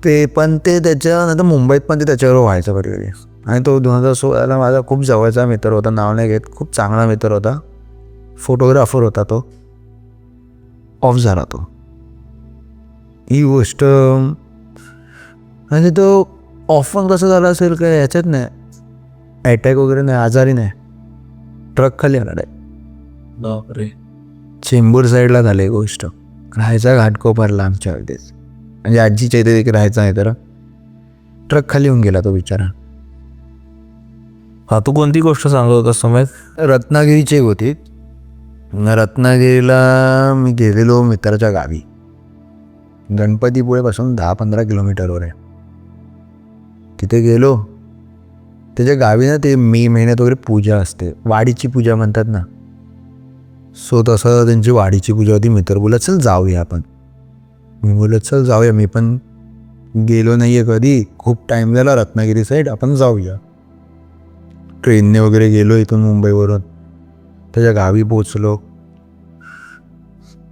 ते पण ते त्याच्यानंतर मुंबईत पण ते त्याच्यावर व्हायचं कधी. आणि तो 2016ला माझा खूप जवळचा मित्र होता, नाव नाही घेत, खूप चांगला मित्र होता, फोटोग्राफर होता. तो ऑफ झाला. तो ही गोष्ट म्हणजे तो ऑफ पण कसं झाला असेल काय ह्याच्यात नाही, अटॅक वगैरे नाही, आजारी नाही, ट्रक खाली आला बापरे. चेंबूर साईडला झाली गोष्ट. राहायचा घाटकोपरला आमच्या अगदीच, म्हणजे आजीच्या इथे देखील राहायचा आहे. तर ट्रक खाली येऊन गेला तो बिचारा. हा, तू कोणती गोष्ट सांगत होता सुमेध? रत्नागिरीची एक होती. रत्नागिरीला मी गेलेलो मित्राच्या गावी. गणपतीपुळेपासून 10-15 किलोमीटरवर आहे. तिथे गेलो. त्याच्या गावी ना ते मे महिन्यात वगैरे पूजा असते, वाडीची पूजा म्हणतात ना, सो तसं त्यांची वाडीची पूजा होती. मित्र बोलत चल जाऊया आपण. मी बोलत चल जाऊया, मी पण गेलो नाही आहे कधी, खूप टाईम झाला रत्नागिरी साईड, आपण जाऊया. ट्रेनने वगैरे गेलो इथून मुंबईवरून. त्याच्या गावी पोचलो.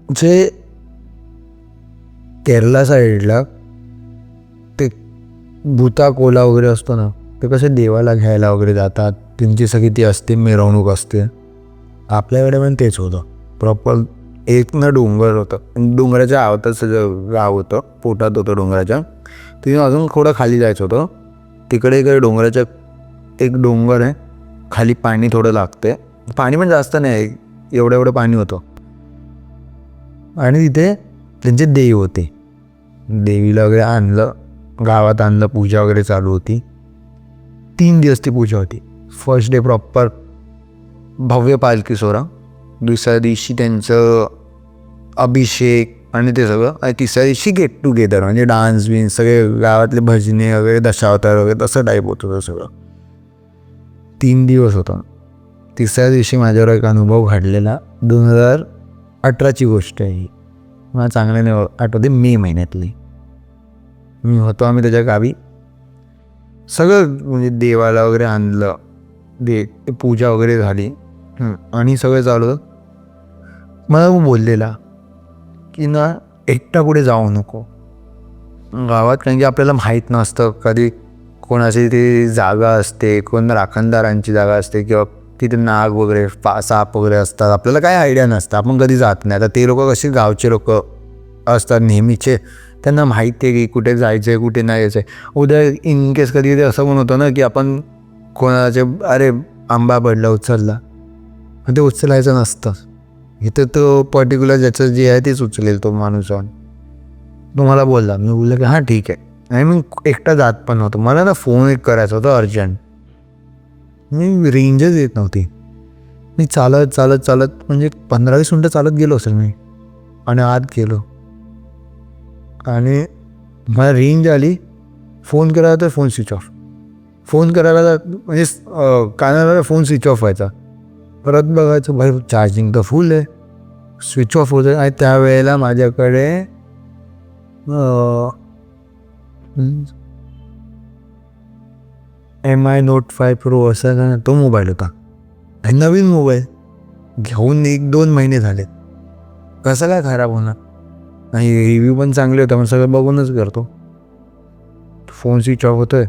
जे केरला साईडला ते भूता कोला वगैरे असतो ना, ते कसे देवाला घ्यायला वगैरे जातात, त्यांची सगळी ती असते, मिरवणूक असते. आपल्याकडे पण तेच होतं. प्रॉपर एक ना डोंगर होतं, डोंगराच्या आवतच गाव होतं, पोटात होतं डोंगराच्या. तिथे अजून थोडं खाली जायचं होतं. तिकडे काही डोंगराच्या एक डोंगर आहे, खाली पाणी थोडं लागते, पाणी पण जास्त नाही, एवढं पाणी होतं. आणि तिथे त्यांचे देव होते. देवीला वगैरे आणलं, गावात आणलं, पूजा वगैरे चालू होती. 3 दिवस ती पूजा होती. फर्स्ट डे प्रॉपर भव्य पालखी सोहळा, दुसऱ्या दिवशी त्यांचं अभिषेक आणि ते सगळं, आणि तिसऱ्या दिवशी गेट टुगेदर, म्हणजे डान्स बिन्स सगळे गावातले भजने वगैरे, दशावतार वगैरे तसं टाईप होतं सगळं. 3 दिवस होतं. तिसऱ्या दिवशी माझ्यावर एक अनुभव घडलेला. 2018ची गोष्ट आहे ही, मला चांगल्याने आठवते. मे महिन्यातली मी होतो, आम्ही त्याच्या गावी. सगळं म्हणजे देवाला वगैरे आणलं, पूजा वगैरे झाली आणि सगळं चालू होतं. मला बोललेला की ना एकटा कुठे जाऊ नको गावात, कारण की आपल्याला माहीत नसतं कधी कोणाची ती जागा असते, कोण राखणदारांची जागा असते, किंवा तिथे नाग वगैरे साप वगैरे असतात, आपल्याला काही आयडिया नसतं, आपण कधी जात नाही. आता ते लोक कसे गावचे लोक असतात नेहमीचे, त्यांना माहिती आहे की कुठे जायचं आहे कुठे नाही यायचं आहे. उद्या इन केस कधी कधी असं पण होतं ना की आपण कोणाचे अरे आंबा पडला उचलला, पण ते उचलायचं नसतं. इथं तो पर्टिक्युलर ज्याचं जे आहे तेच उचलेल तो माणूस जाऊन. तो मला बोलला, मी बोललो की हां ठीक आहे. आणि मी एकटा जात पण नव्हतो, मला ना फोन एक करायचा होता अर्जंट. मी रेंजच येत नव्हती. मी चालत चालत चालत म्हणजे 15-20 मिनटं चालत गेलो असेल मी, आणि आत गेलो आणि मला रेंज आली. फोन करायला तर फोन स्विच ऑफ, फोन करायला म्हणजे कानाला फोन स्विच ऑफ व्हायचा. परत बघायचं भाई चार्जिंग तर फुल आहे, स्विच ऑफ होतं. आणि त्यावेळेला माझ्याकडे MI Note 5 Pro असा का तो मोबाईल होता. आणि नवीन मोबाईल घेऊन 1-2 महिने झालेत, कसं काय खराब होणार. नाही रिव्ह्यू पण चांगले होते, मग सगळं बघूनच करतो. फोन स्विच ऑफ होतोय.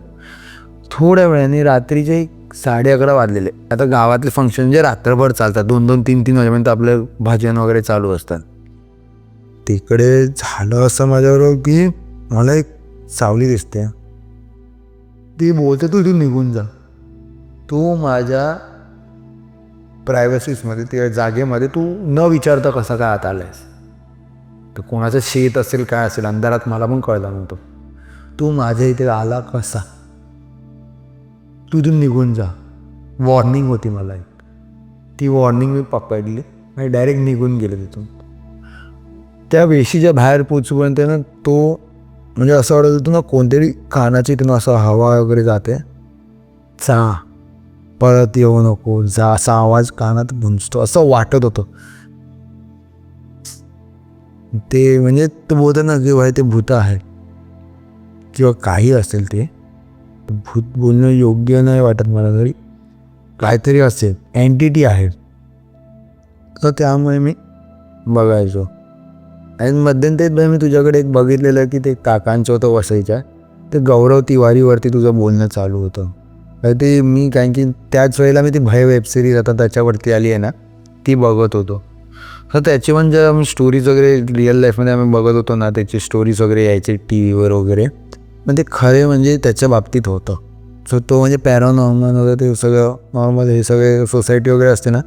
थोड्या वेळाने रात्रीचे 11:30 वाजलेले. आता गावातले फंक्शन जे रात्रभर चालतात 2-2, 3-3 वाजेपर्यंत आपले भजन वगैरे चालू असतात. तिकडे झालं असं माझ्याबरोबर की मला एक सावली दिसते. ती बोलते तू निघून जा, तू माझ्या प्रायव्हसीमध्ये त्या जागेमध्ये तू न विचारता कसा काय आत आलायस. तर कोणाचं शेत असेल काय असेल अंधारात मला पण कळलं नव्हतं. तू माझ्या इथे आला कसा, तू इथून निघून जा. वॉर्निंग होती मला एक, ती वॉर्निंग मी पकडली आणि डायरेक्ट निघून गेले तिथून. त्या वेशीच्या बाहेर पोचूपर्यंत ना तो म्हणजे असं वाटत होतं ना कोणतरी कानाची तिथून असं हवा वगैरे जाते, जा परत येऊ नको जा, असा आवाज कानात गुंजतो असं वाटत होतं. ते म्हणजे ते बोलतात ना की भाई ते भूत आहे किंवा काही असेल, ते भूत बोलणं योग्य नाही वाटत मला, तरी काहीतरी असेल, एंटिटी आहे. तर त्यामुळे मी बघायचो. आणि मध्यंतरीत भाई मी तुझ्याकडे एक बघितलेलं की ते काकांचं होतं वसईच्या, ते गौरव तिवारीवरती तुझं बोलणं चालू होतं. ते मी कारण की त्याच वेळेला मी ती भय वेबसिरीज आता त्याच्यावरती आली आहे ना ती बघत होतो. तर त्याची पण ज्या आम्ही स्टोरीज वगैरे रिअल लाईफमध्ये आम्ही बघत होतो ना, त्याची स्टोरीज वगैरे यायचे टी व्हीवर वगैरे, पण ते खरे म्हणजे त्याच्या बाबतीत होतं. सो तो म्हणजे पॅरानॉर्मल वगैरे ते सगळं नॉर्मल हे सगळे सोसायटी वगैरे असते ना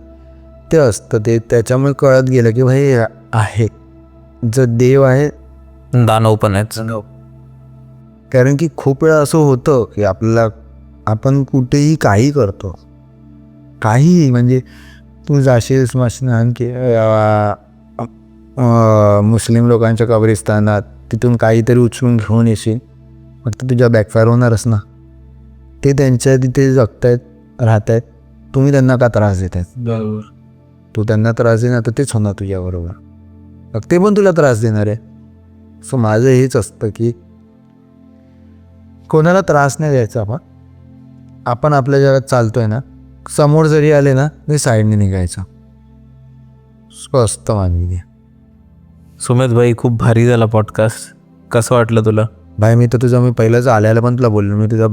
ते असतं. ते त्याच्यामुळे कळत गेलं की भाई आहे जर देव आहे दानव पण आहेत. कारण की खूप वेळा असं होतं की आपल्याला आपण कुठेही काही करतो, काही म्हणजे तू जाशील स्मशान की मुस्लिम लोकांच्या कब्रिस्तानात, तिथून काहीतरी उचलून घेऊन येशील, मग तर तुझ्या बॅकफायर होणारच ना. ते त्यांच्या तिथे जगतायत राहत आहेत, तुम्ही त्यांना का त्रास देत आहेत. बरोबर. तू त्यांना त्रास देणार तर तेच होणार तुझ्याबरोबर, मग ते पण तुला त्रास देणार आहे. सो माझं हेच असतं की कोणाला त्रास नाही द्यायचा. आपण आपल्या जगात चालतोय ना, समोर जरी आले ना तरी साईडने निघायचं. स्वस्त मानवी. सुमेध भाई खूप भारी झाला पॉडकास्ट, कसं वाटलं तुला? भाई मी तर तुझं मी पहिलंच आल्याला पण तुला बोललो, मी तुझा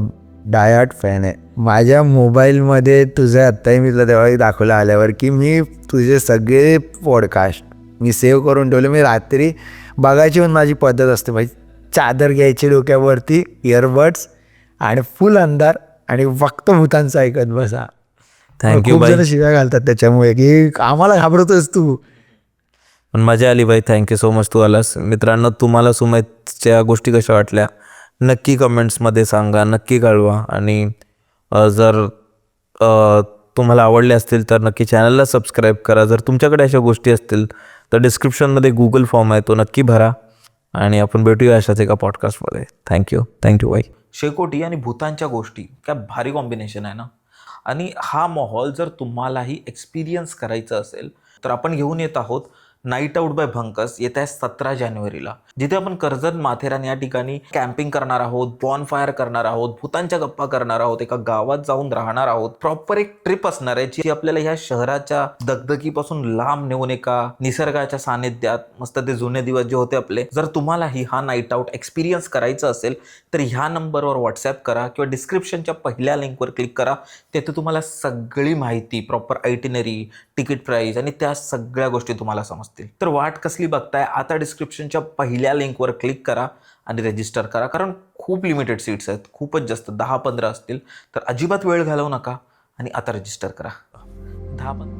डायहार्ट फॅन आहे. माझ्या मोबाईलमध्ये तुझं आत्ताही मी तुला तेव्हाही दाखवलं आल्यावर की मी तुझे सगळे पॉडकास्ट मी सेव्ह करून ठेवले. मी रात्री बघायची पण माझी पद्धत असते भाई, चादर घ्यायची डोक्यावरती, इयरबड्स आणि फुल अंधार आणि फक्त भूतांचं ऐकत बसा. थँक्यू खूप बाई. जण शिव्या घालतात त्याच्यामुळे की आम्हाला घाबरतोस तू. पण मजा आली बाई, थँक्यू सो मच तू आलास. मित्रांनो तुम्हाला सुमेधच्या गोष्टी कशा वाटल्या नक्की कमेंट्समध्ये सांगा, नक्की कळवा. आणि जर तुम्हाला आवडले असतील तर नक्की चॅनलला सबस्क्राईब करा. जर तुमच्याकडे अशा गोष्टी असतील तर डिस्क्रिप्शनमध्ये गुगल फॉर्म आहे, तो नक्की भरा. आणि आपण भेटूया अशाच एका पॉडकास्टमध्ये. थँक्यू बाई. शेकोटी आणि भूतांच्या गोष्टी काय भारी कॉम्बिनेशन आहे ना. आणि हा माहोल जर तुम्हालाही एक्सपिरियन्स करायचा असेल तर आपण घेऊन येत आहोत नाईट आउट बाय भंकस येत्या 17 जानेवारीला, जिथे आपण कर्जत माथेरान या ठिकाणी कॅम्पिंग करणार आहोत, बॉनफायर करणार आहोत, भूतांच्या गप्पा करणार आहोत, एका गावात जाऊन राहणार आहोत. प्रॉपर एक ट्रिप असणार आहे जी आपल्याला ह्या शहराच्या दगदगीपासून लांब नेऊन एका निसर्गाच्या सानिध्यात मस्त ते जुने दिवस जे होते आपले. जर तुम्हालाही हा नाईट आउट एक्सपिरियन्स करायचा असेल तर ह्या नंबरवर व्हॉट्सॲप करा किंवा डिस्क्रिप्शनच्या पहिल्या लिंकवर क्लिक करा. तेथे तुम्हाला सगळी माहिती, प्रॉपर आयटिनरी, तिकीट प्राईस आणि त्या सगळ्या गोष्टी तुम्हाला समजतात. असतील. तर वाट कसली बघताय, आता डिस्क्रिप्शनच्या पहिल्या लिंकवर क्लिक करा आणि रजिस्टर करा, कारण खूप लिमिटेड सीट्स आहेत, खूपच जास्त, 10-15 असतील. तर अजिबात वेळ घालवू नका आणि आता रजिस्टर करा. 10-15